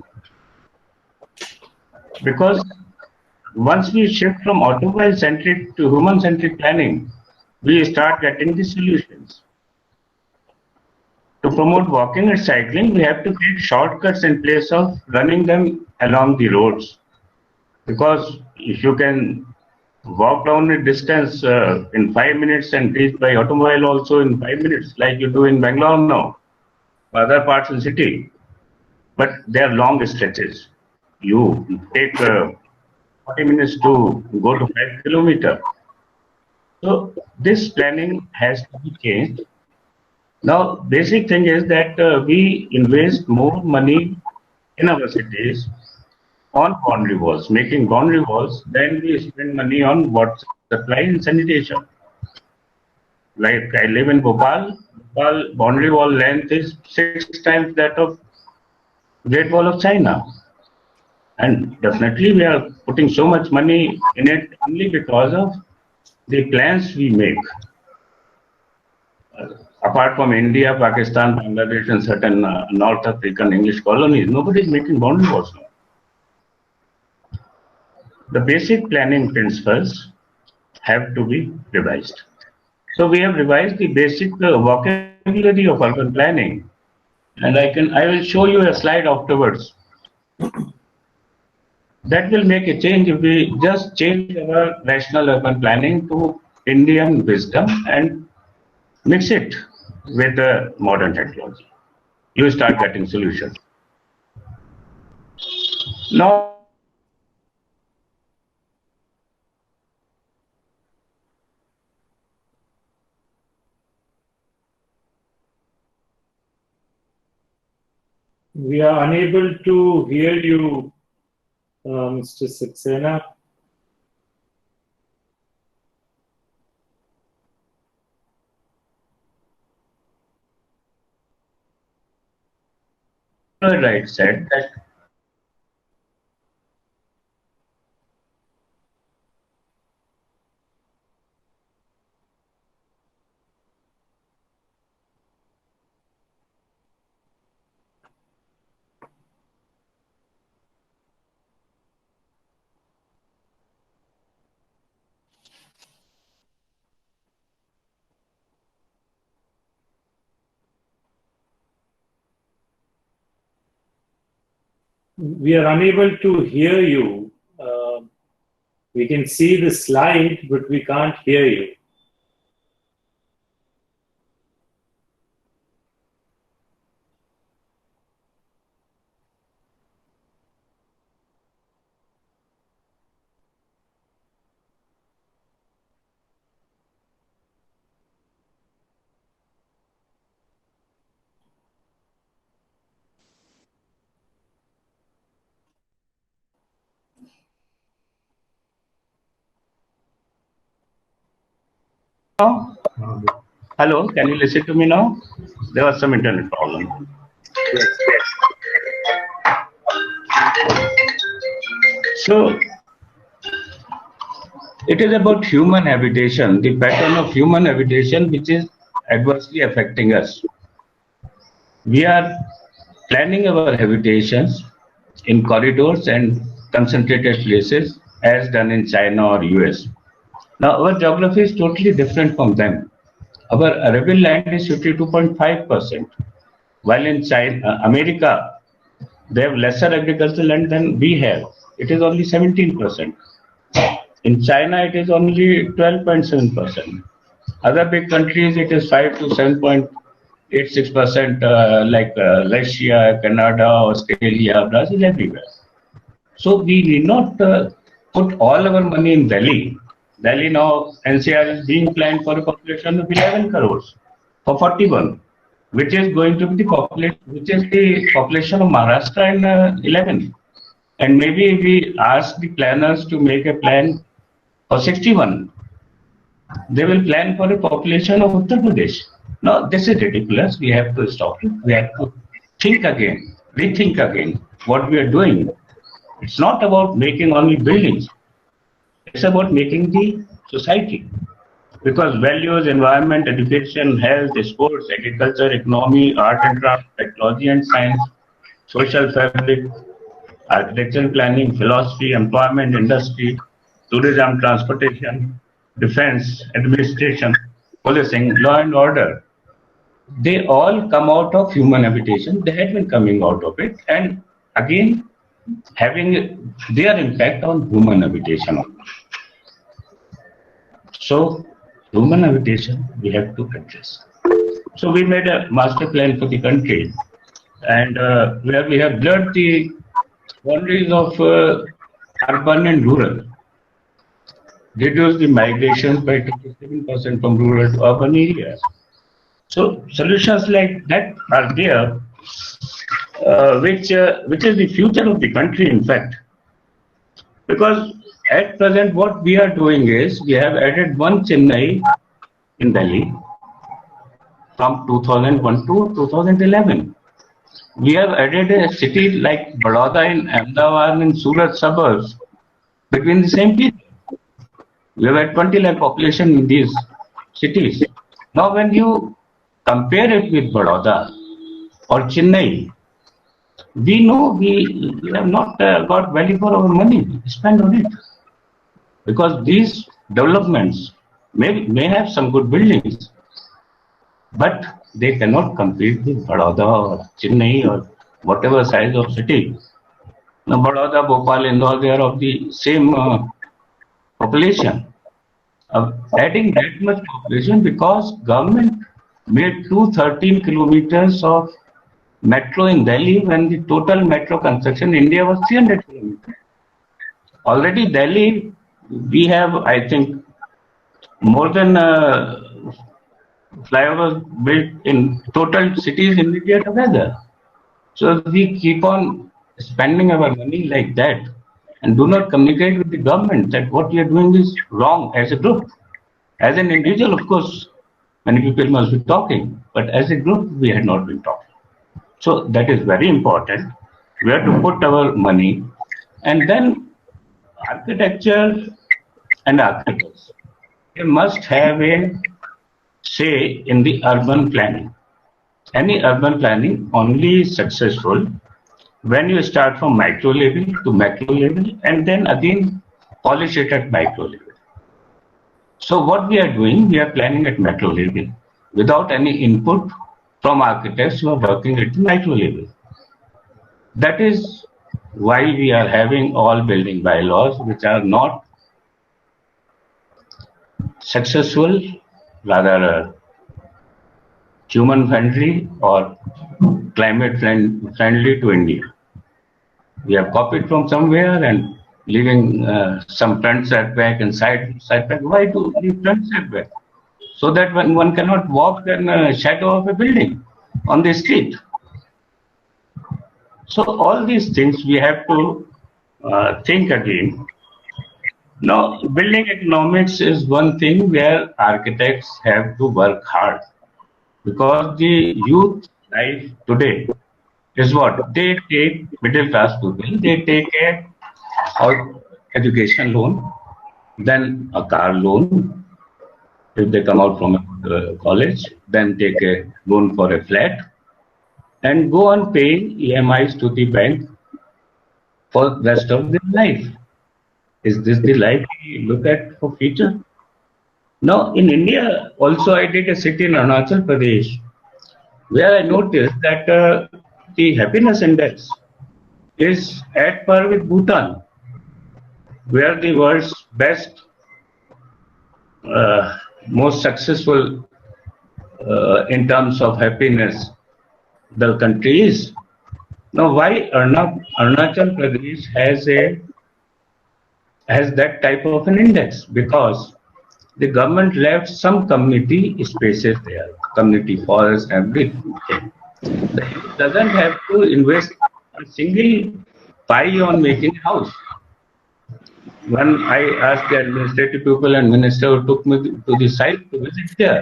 because once we shift from automobile centric to human centric planning, we start getting the solutions. To promote walking and cycling, we have to create shortcuts in place of running them along the roads. Because if you can walk down a distance in 5 minutes and reach by automobile also in 5 minutes, like you do in Bangalore now, other parts of the city, but they are long stretches. You take 40 minutes to go to 5 kilometers. So this planning has to be changed. Now, basic thing is that we invest more money in our cities on boundary walls, making boundary walls, then we spend money on water supply and sanitation. Like I live in Bhopal, Bhopal boundary wall length is 6 times that of Great Wall of China. And definitely we are putting so much money in it only because of the plans we make. Apart from India, Pakistan, Bangladesh, and certain North African English colonies, nobody is making boundary walls now. The basic planning principles have to be revised. So we have revised the basic vocabulary of urban planning, and I will show you a slide afterwards. That will make a change if we just change our national urban planning to Indian wisdom and mix it with the modern technology. You start getting solutions. Now, We are unable to hear you, Mr. Saxena. right said that We are unable to hear you. We can see the slide, but we can't hear you. hello, can you listen to me now? There was some internet problem. Yes. So it is about human habitation, the pattern of human habitation which is adversely affecting us. We are planning our habitations in corridors and concentrated places as done in China or US. Now our geography is totally different from them. Our arable land is 52.5%, while in China, America, they have lesser agricultural land than we have. It is only 17%. In China, it is only 12.7%. Other big countries, it is 5 to 7.86%, like Russia, Canada, Australia, Brazil, everywhere. So we need not put all our money in Delhi. Delhi now, NCR is being planned for a population of 11 crores for 41, which is going to be the population, which is the population of Maharashtra in 11. And maybe we ask the planners to make a plan for 61. They will plan for a population of Uttar Pradesh. No, this is ridiculous. We have to stop it. We have to think again, rethink again what we are doing. It's not about making only buildings. It's about making the society. Because values, environment, education, health, sports, agriculture, economy, art and craft, technology and science, social fabric, architecture planning, philosophy, employment, industry, tourism, transportation, defense, administration, policing, law and order, they all come out of human habitation. They had been coming out of it, and again having their impact on human habitation. So human habitation we have to address. So we made a master plan for the country, and where we have blurred the boundaries of urban and rural. reduce the migrations by 27% from rural to urban areas. So solutions like that are there, which is the future of the country, in fact. Because at present, what we are doing is we have added one Chennai in Delhi from 2001 to 2011. We have added a city like Baroda in Ahmedabad and Surat suburbs between the same period. We have had 20 lakh population in these cities. Now, when you compare it with Baroda or Chennai, we know we have not got value for our money spent on it, because these developments may have some good buildings, but they cannot compete with Baroda or Chennai or whatever size of city. Now, Baroda, Bhopal, Indore, they are of the same population. Adding that much population because government made 213 kilometers of metro in Delhi when the total metro construction in India was 300 kilometers. Already Delhi, we have, I think, more than flyovers built in total cities in India together. So we keep on spending our money like that and do not communicate with the government that what we are doing is wrong as a group. As an individual, of course, many people must be talking, but as a group, we had not been talking. So that is very important. We have to put our money, and then architecture and architects, they must have a say in the urban planning. Any urban planning only is successful when you start from micro level to macro level and then again polish it at micro level. So what we are doing, we are planning at macro level without any input from architects who are working at the micro level. That is why we are having all building bylaws which are not successful, rather human friendly or climate friendly to India. We have copied from somewhere and leaving some front setback and side setback. Why to leave front setback? So that when one cannot walk in the shadow of a building on the street. So all these things we have to think again. Now, building economics is one thing where architects have to work hard, because the youth life today is what? They take middle class people, they take a education loan, then a car loan if they come out from college, then take a loan for a flat and go on paying EMIs to the bank for the rest of their life. Is this the life we look at for future? Now, in India, also I did a city in Arunachal Pradesh, where I noticed that the happiness index is at par with Bhutan, where the world's best, most successful in terms of happiness, the country is. Now, why Arunachal Pradesh has that type of an index? Because the government left some community spaces there, community forests, everything. The youth doesn't have to invest a single pie on making a house. When I asked the administrative people and minister who took me to the site to visit there,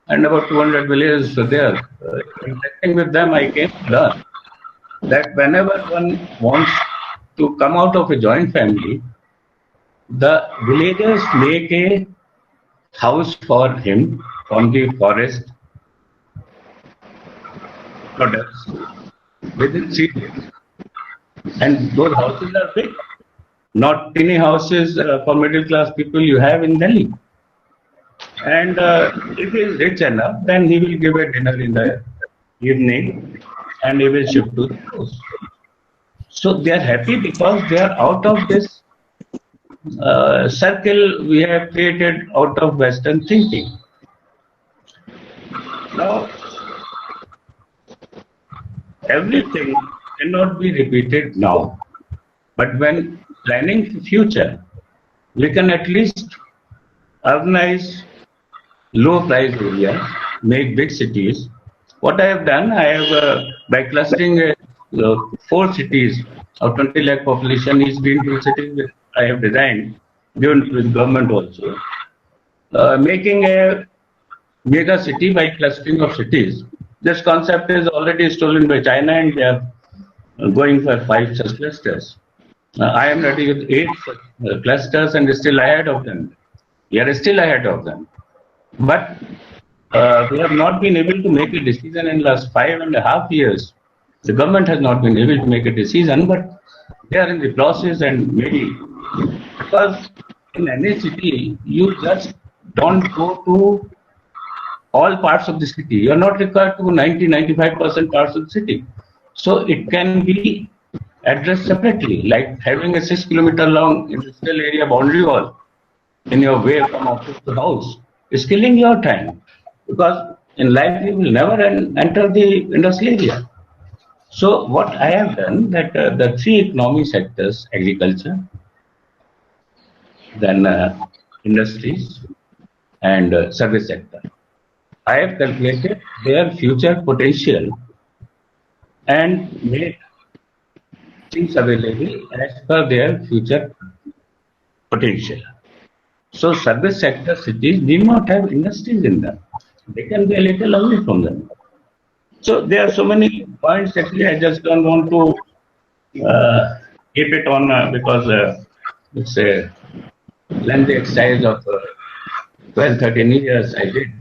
and about 200 villages were there. Interacting with them, I came to learn that whenever one wants to come out of a joint family, the villagers make a house for him from the forest products within 3 days. And those houses are big, not tiny houses for middle class people you have in Delhi. And if he is rich enough, then he will give a dinner in the evening and he will shift to the house. So they are happy because they are out of this circle we have created out of Western thinking. Now, everything cannot be repeated now, but when planning the future, we can at least organize low price areas, make big cities. What I have done, I have by clustering 4 cities of 20 lakh population, each greenfield cities, which I have designed, given with government also, making a mega city by clustering of cities. This concept is already stolen by China, and they are going for 5 such clusters. I am ready with 8 such, clusters and still ahead of them. We are still ahead of them. But we have not been able to make a decision in the last 5.5 years. The government has not been able to make a decision, but they are in the process, and maybe because in any city, you just don't go to all parts of the city. You are not required to go 95% parts of the city. So it can be addressed separately, like having a 6 kilometer long industrial area boundary wall in your way from office to house is killing your time, because in life you will never enter the industrial area. So what I have done, that the 3 economy sectors, agriculture, then industries, and service sector, I have calculated their future potential and made things available as per their future potential. So service sector cities need not have industries in them. They can be a little away from them. So there are so many points. Actually, I just don't want to keep it on because it's a lengthy exercise of 12, 13 years I did.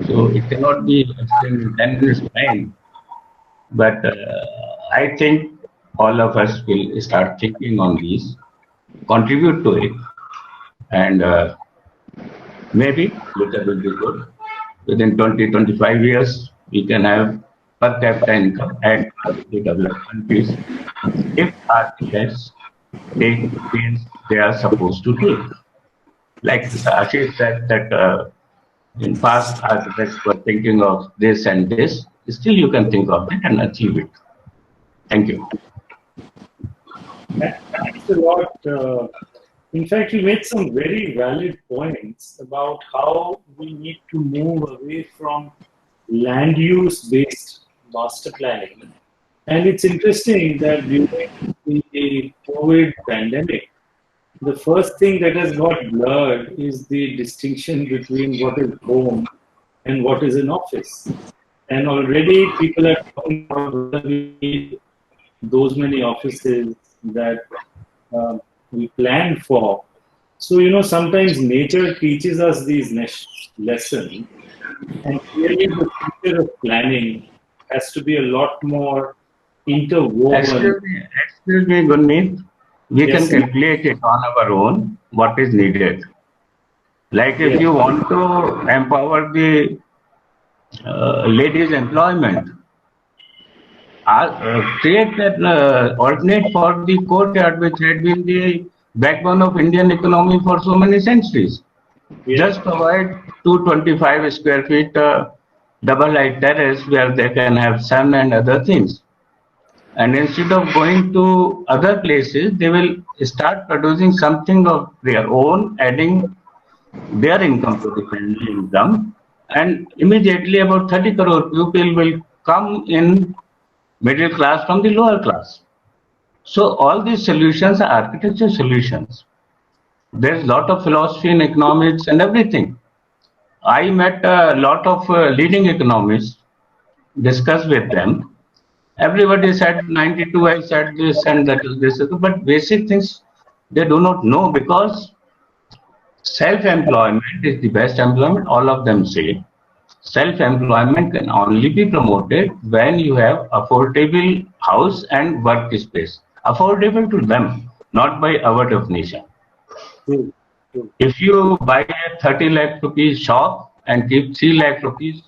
So it cannot be explained in 10 minutes time. But I think all of us will start thinking on these, contribute to it, and maybe future will be good. Within 20, 25 years, we can have per capita income at the developed countries if architects take pains they are supposed to take. Like Ashish said that in past architects were thinking of this and this, still you can think of it and achieve it. Thank you. Thanks a lot. In fact, you made some very valid points about how we need to move away from land use based master planning. And it's interesting that during the COVID pandemic, the first thing that has got blurred is the distinction between what is home and what is an office. And already people are talking about whether we need those many offices that we plan for. So, you know, sometimes nature teaches us these lessons, and clearly the future of planning has to be a lot more interwoven. Excuse me, Goonmeet. We Yes, can calculate it on our own what is needed. Like if you want to empower the ladies' employment, create that ordinate for the courtyard, which had been the backbone of Indian economy for so many centuries. Just provide 225 square feet double height terrace where they can have sun and other things. And instead of going to other places, they will start producing something of their own, adding their income to the family income. And immediately about 30 crore people will come in middle class from the lower class. So all these solutions are architecture solutions. There's a lot of philosophy in economics and everything. I met a lot of leading economists, discussed with them. Everybody said 92, I said this and that is this, but basic things they do not know, because self-employment is the best employment, all of them say. Self-employment can only be promoted when you have affordable house and workspace. Affordable to them, not by our definition. If you buy a 30 lakh rupees shop and keep 3 lakh rupees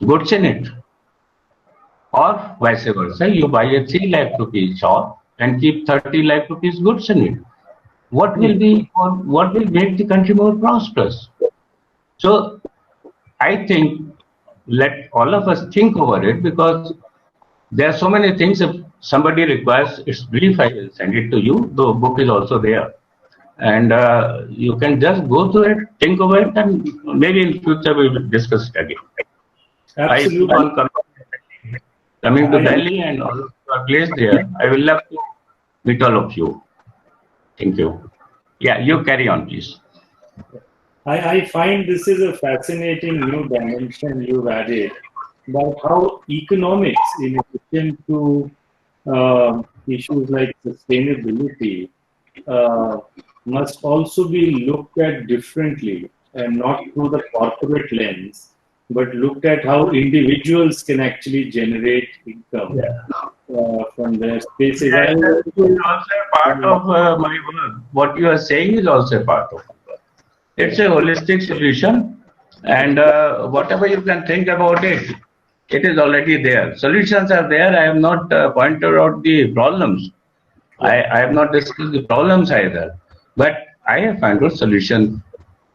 goods in it, or vice versa, you buy a 3 lakh rupees shop and keep 30 lakh rupees goods in it, what will make the country more prosperous? So I think let all of us think over it, because there are so many things. If somebody requires its brief, I will send it to you. The book is also there. And you can just go through it, think over it, and maybe in future we will discuss it again. I keep Absolutely. on coming to I, Delhi and all of you are placed there. I will love to meet all of you. Thank you. Yeah, you carry on, please. I find this is a fascinating new dimension you've added about how economics, in addition to issues like sustainability, uh, must also be looked at differently and not through the corporate lens, but looked at how individuals can actually generate income from their spaces. Yeah, this is also a part of my work. What you are saying is also a part of it. It's a holistic solution, and whatever you can think about it, it is already there. Solutions are there. I have not pointed out the problems. I have not discussed the problems either, but I have found a solution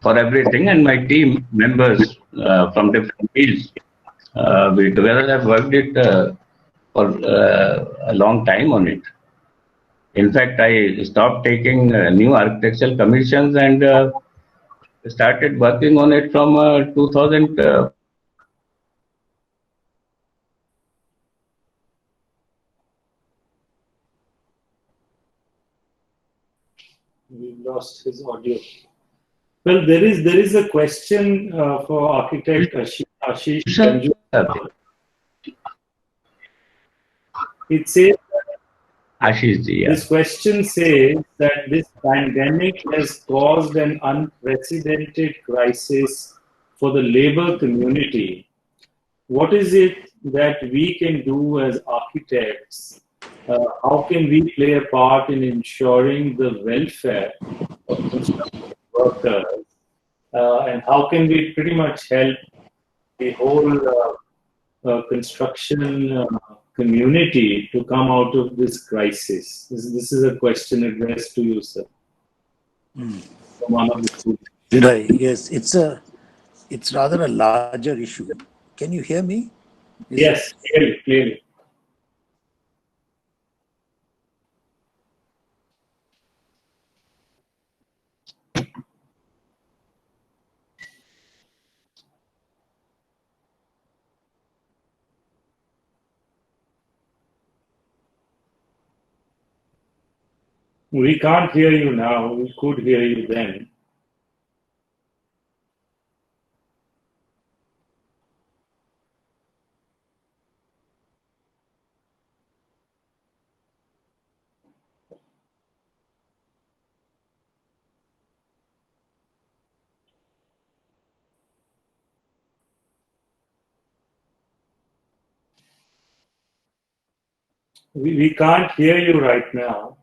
for everything, and my team members from different fields, we together have worked it for a long time on it. In fact, I stopped taking new architectural commissions and started working on it from 2014 onwards. We've lost his audio. Well, there is a question for architect Ashish Ganju. It says Ashish ji, yeah. this question says that this pandemic has caused an unprecedented crisis for the labor community. What is it that we can do as architects? How can we play a part in ensuring the welfare of construction workers? And how can we pretty much help the whole construction community to come out of this crisis? This is a question addressed to you, sir. From one of the students. Right. Yes, it's rather a larger issue. Can you hear me? Yes, clearly. We can't hear you now. We could hear you then. We can't hear you right now.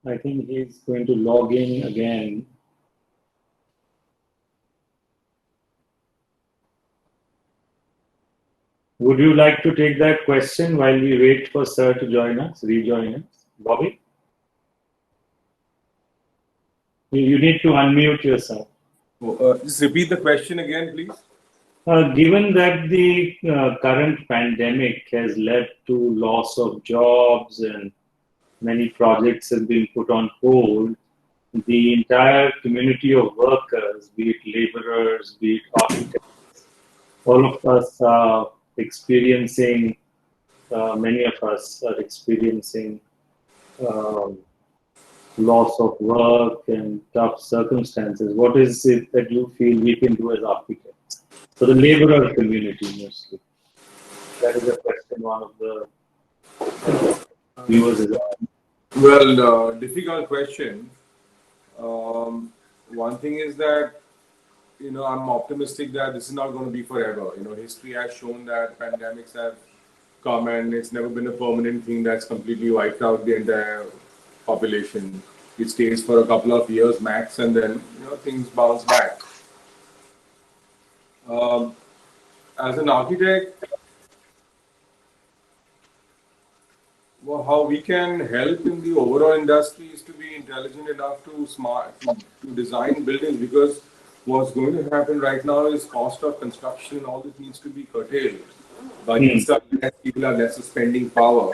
I think he's going to log in again. Would you like to take that question while we wait for Sir to rejoin us? Bobby? You need to unmute yourself. Just repeat the question again, please. Given that the current pandemic has led to loss of jobs and many projects have been put on hold, the entire community of workers, be it laborers, be it architects, all of us are experiencing, many of us are experiencing loss of work and tough circumstances. What is it that you feel we can do as architects? For the laborer community mostly. That is a question one of the viewers is asking. Well, difficult question. One thing is that, I'm optimistic that this is not going to be forever. History has shown that pandemics have come and it's never been a permanent thing that's completely wiped out the entire population. It stays for a couple of years max and then, things bounce back. As an architect, Well, how we can help in the overall industry is to be intelligent enough to design buildings, because what's going to happen right now is cost of construction and all this needs to be curtailed. Budgets are less, people are less spending power.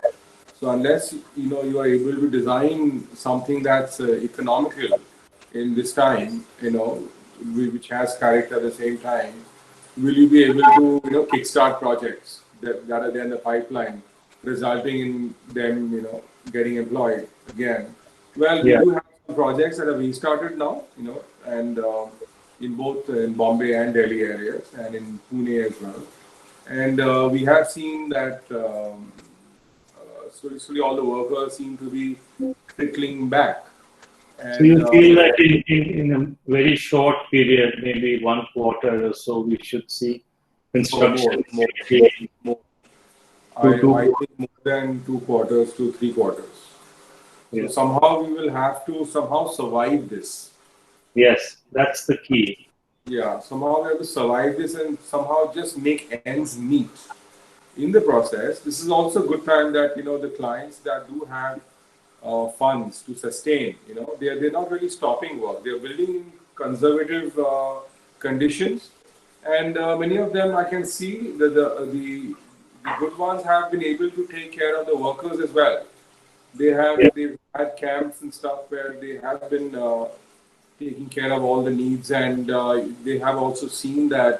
So unless you are able to design something that's economical in this time, which has character at the same time, will you be able to kickstart projects that are there in the pipeline, resulting in them getting employed again? Well, we Yeah. do have some projects that have restarted now, and in both in Bombay and Delhi areas, and in Pune as well. And we have seen that slowly all the workers seem to be trickling back. So And you feel that in a very short period, maybe 1 quarter or so, we should see construction more. more. I think more than 2 quarters to 3 quarters. So Yeah. somehow we will have to somehow survive this. Yes, that's the key. Yeah, somehow we have to survive this and somehow just make ends meet. In the process, this is also a good time that the clients that do have funds to sustain, they're not really stopping work. They're building in conservative conditions, and many of them I can see that the good ones have been able to take care of the workers as well. They've had camps and stuff where they have been taking care of all the needs, and they have also seen that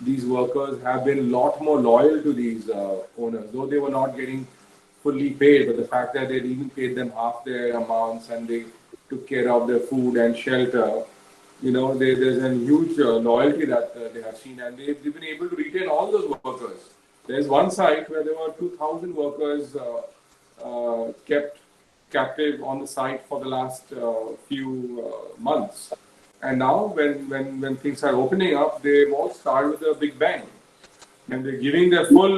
these workers have been a lot more loyal to these owners, though they were not getting fully paid, but the fact that they even paid them half their amounts and they took care of their food and shelter, there's a huge loyalty that they have seen, and they've been able to retain all those workers. There's one site where there were 2,000 workers kept captive on the site for the last few months. And now when things are opening up, they've all started with a big bang. And they're giving their full,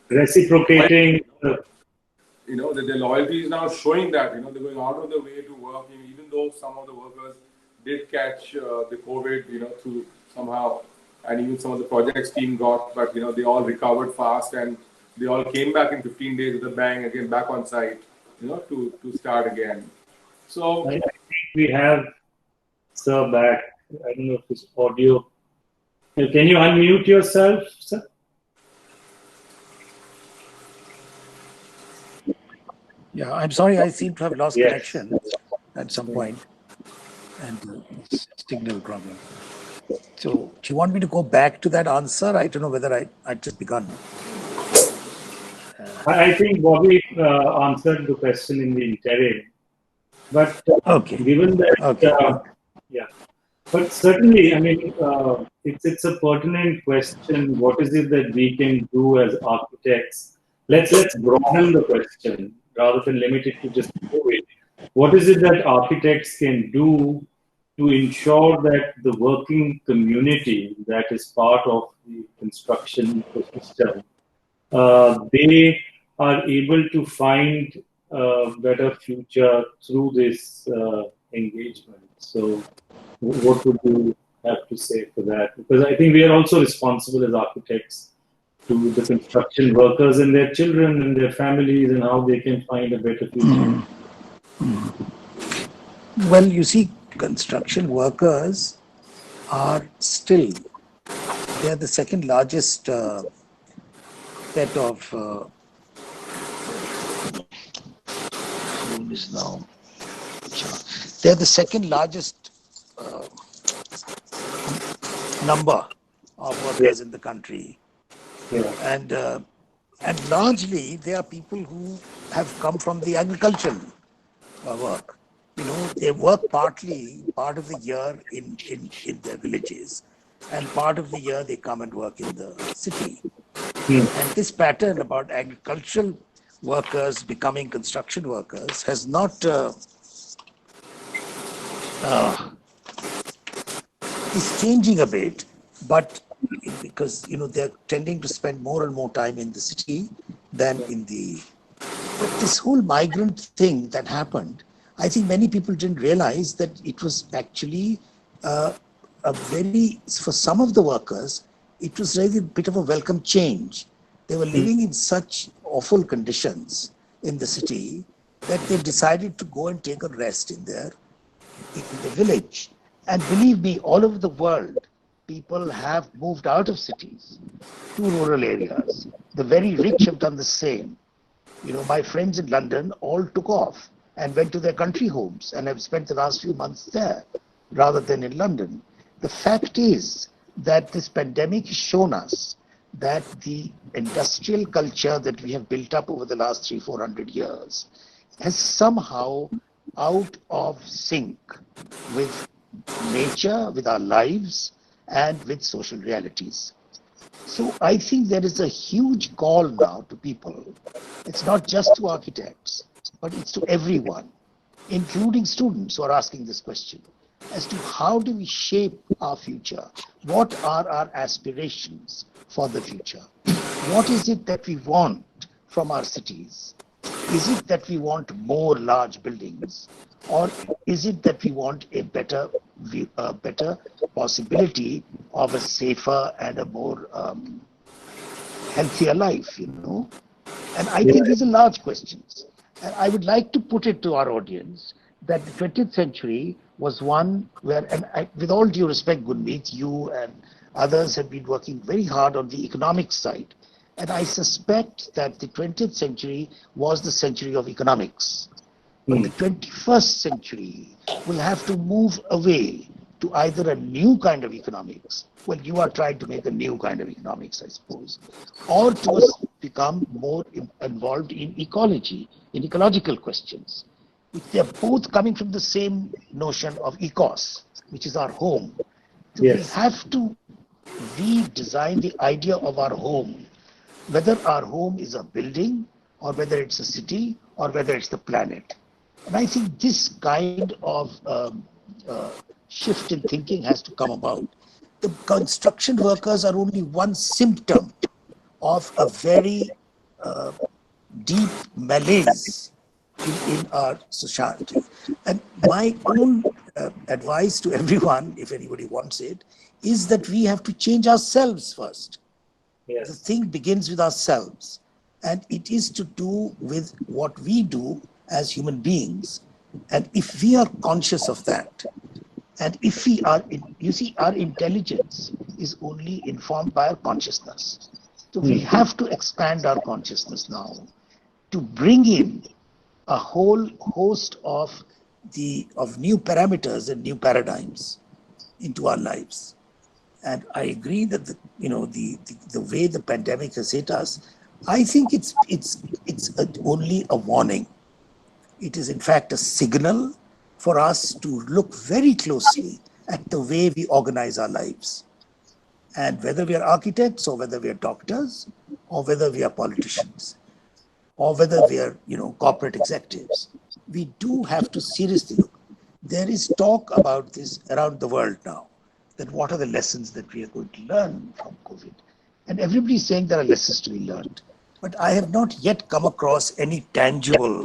Reciprocating. that their loyalty is now showing that, they're going out of the way to work, even though some of the workers did catch the COVID, through somehow, and even some of the projects team got, but, they all recovered fast and they all came back in 15 days with a bang, again, back on site, to start again. So I think we have Sir back. I don't know if it's audio. Can you unmute yourself, sir? Yeah, I'm sorry, I seem to have lost Yes. connection at some point, and signal problem. So, do you want me to go back to that answer? I don't know whether I just begun. I think Bobby answered the question in the interim, but Okay. given that, Okay. yeah, but certainly, I mean, it's a pertinent question. What is it that we can do as architects? Let's broaden the question rather than limit it to just COVID. What is it that architects can do to ensure that the working community that is part of the construction ecosystem, they are able to find a better future through this engagement? So what would you have to say for that? Because I think we are also responsible as architects to the construction workers and their children and their families, and how they can find a better future. Well, you see, construction workers are still, they're the second largest set of they're the second largest number of workers in the country. Yeah. And largely they are people who have come from the agricultural work. They work part of the year in their villages, and part of the year they come and work in the city. And this pattern about agricultural workers becoming construction workers has not is changing a bit, but because they're tending to spend more and more time in the city than in the. But this whole migrant thing that happened, I think many people didn't realize that it was actually for some of the workers, it was really a bit of a welcome change. They were living in such awful conditions in the city that they decided to go and take a rest in the village. And believe me, all over the world, people have moved out of cities to rural areas. The very rich have done the same. My friends in London all took off and went to their country homes and have spent the last few months there rather than in London. The fact is that this pandemic has shown us that the industrial culture that we have built up over the last 300-400 years has somehow out of sync with nature, with our lives, and with social realities. So I think there is a huge call now to people. It's not just to architects, but it's to everyone, including students who are asking this question, as to how do we shape our future? What are our aspirations for the future? What is it that we want from our cities? Is it that we want more large buildings? Or is it that we want a better possibility of a safer and a more healthier life, And I think these are large questions. And I would like to put it to our audience that the 20th century was one where, with all due respect, Goonmeet, you and others have been working very hard on the economic side. And I suspect that the 20th century was the century of economics. But the 21st century will have to move away to either a new kind of economics. Well, you are trying to make a new kind of economics, I suppose, or to become more involved in ecology, in ecological questions. They're both coming from the same notion of ecos, which is our home. So we have to redesign the idea of our home, whether our home is a building or whether it's a city or whether it's the planet. And I think this kind of shift in thinking has to come about. The construction workers are only one symptom of a very deep malaise in our society. And my own advice to everyone, if anybody wants it, is that we have to change ourselves first. Yes. The thing begins with ourselves. And it is to do with what we do as human beings. And if we are conscious of that, and if we are, our intelligence is only informed by our consciousness. So we have to expand our consciousness now to bring in a whole host of new parameters and new paradigms into our lives. And I agree that the way the pandemic has hit us, I think it's only a warning. It is in fact a signal for us to look very closely at the way we organize our lives. And whether we are architects or whether we are doctors or whether we are politicians or whether we are, corporate executives, we do have to seriously look. There is talk about this around the world now, that what are the lessons that we are going to learn from COVID? And everybody is saying there are lessons to be learned. But I have not yet come across any tangible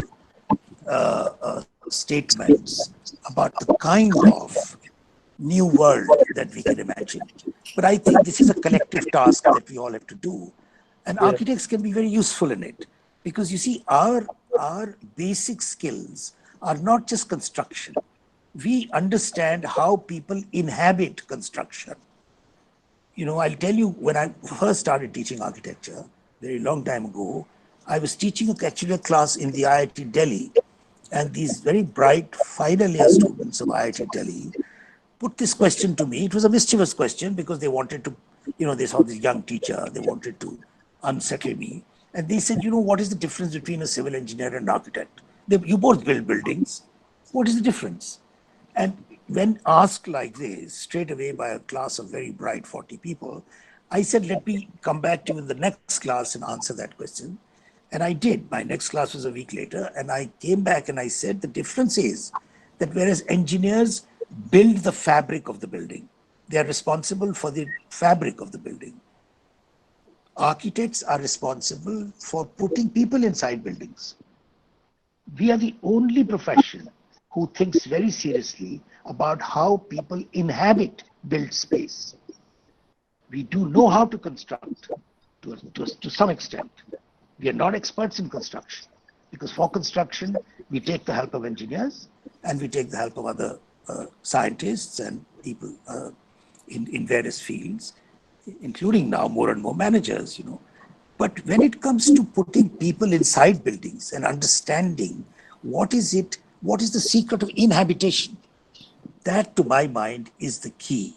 statements about the kind of new world that we can imagine. But I think this is a collective task that we all have to do. And architects can be very useful in it. Because you see, our basic skills are not just construction. We understand how people inhabit construction. I'll tell you, when I first started teaching architecture, very long time ago, I was teaching actually a class in the IIT Delhi. And these very bright final year students of IIT Delhi put this question to me. It was a mischievous question because they wanted to, they saw this young teacher, they wanted to unsettle me. And they said, what is the difference between a civil engineer and an architect? You both build buildings. What is the difference? And when asked like this, straight away by a class of very bright 40 people, I said, let me come back to you in the next class and answer that question. And I did. My next class was a week later. And I came back and I said, the difference is that whereas engineers build the fabric of the building, they are responsible for the fabric of the building. Architects are responsible for putting people inside buildings. We are the only profession who thinks very seriously about how people inhabit built space. We do know how to construct to some extent. We are not experts in construction, because for construction, we take the help of engineers and we take the help of other scientists and people in various fields, including now more and more managers, But when it comes to putting people inside buildings and understanding what is the secret of inhabitation, that to my mind is the key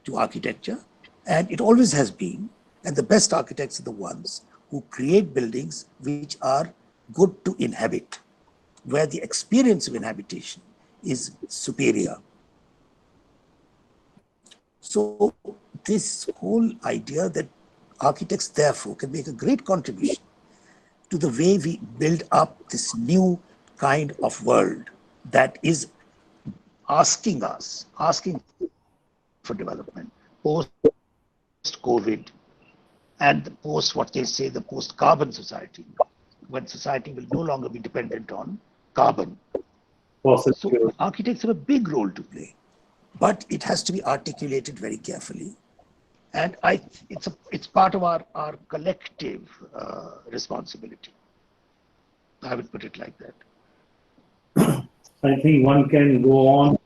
to architecture. And it always has been. And the best architects are the ones who create buildings which are good to inhabit, where the experience of inhabitation is superior. So this whole idea that architects therefore can make a great contribution to the way we build up this new kind of world that is asking for development post-COVID and the post-carbon society, when society will no longer be dependent on carbon. So architects have a big role to play, but it has to be articulated very carefully. And it's part of our collective responsibility. I would put it like that. I think one can go on.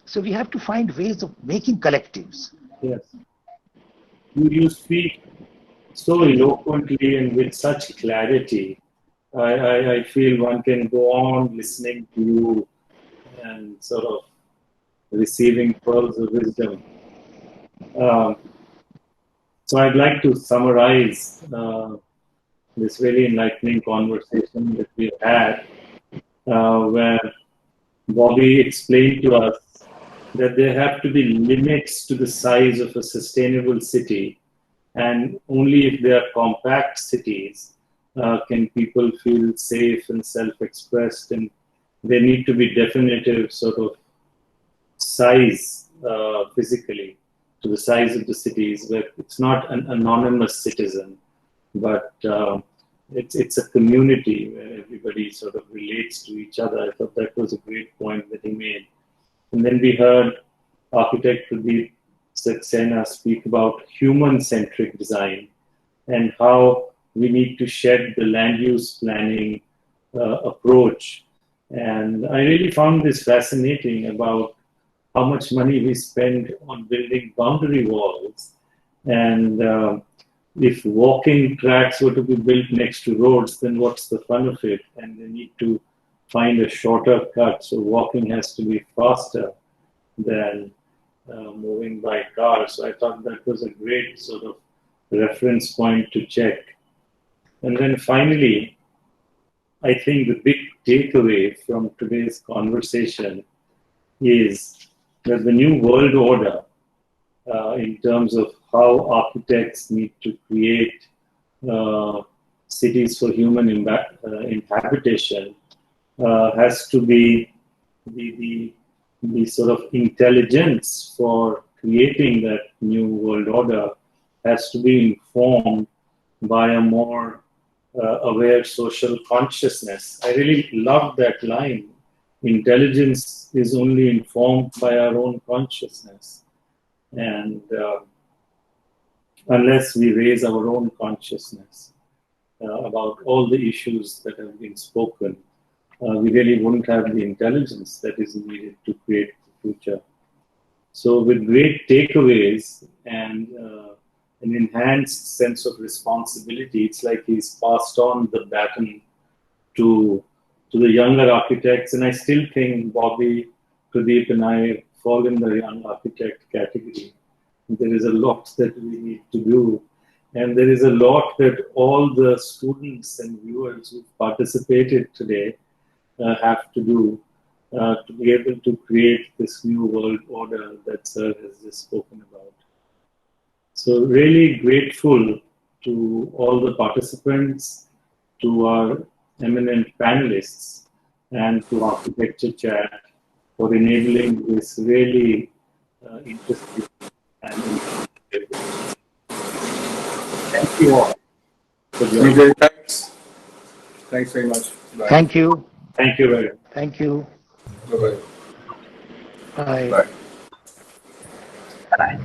So we have to find ways of making collectives. Yes. You speak so eloquently and with such clarity. I feel one can go on listening to you and sort of receiving pearls of wisdom. So I'd like to summarize this really enlightening conversation that we've had, where Bobby explained to us that there have to be limits to the size of a sustainable city, and only if they are compact cities can people feel safe and self-expressed, and they need to be definitive sort of size physically to the size of the cities, where it's not an anonymous citizen, but it's a community where everybody sort of relates to each other. I thought that was a great point that he made. And then we heard architect Pradeep Saxena speak about human-centric design and how we need to shed the land use planning approach. And I really found this fascinating about how much money we spend on building boundary walls. And if walking tracks were to be built next to roads, then what's the fun of it? And they need to find a shorter cut. So walking has to be faster than moving by car. So I thought that was a great sort of reference point to check. And then finally, I think the big takeaway from today's conversation is that the new world order, in terms of how architects need to create cities for human inhabitation, has to be the sort of intelligence for creating that new world order has to be informed by a more aware social consciousness. I really love that line. Intelligence is only informed by our own consciousness. And unless we raise our own consciousness about all the issues that have been spoken, we really wouldn't have the intelligence that is needed to create the future. So with great takeaways and an enhanced sense of responsibility, it's like he's passed on the baton to the younger architects. And I still think Bobby, Pradeep and I fall in the young architect category. There is a lot that we need to do. And there is a lot that all the students and viewers who participated today have to do to be able to create this new world order that Sir has just spoken about. So really grateful to all the participants, to our eminent panelists, and to Architecture Chat for enabling this really interesting and interesting. Thank you all. Okay, thanks. Thanks very much. Bye. Thank you. Thank you very much. Thank you. Bye-bye. Bye. Bye. Bye.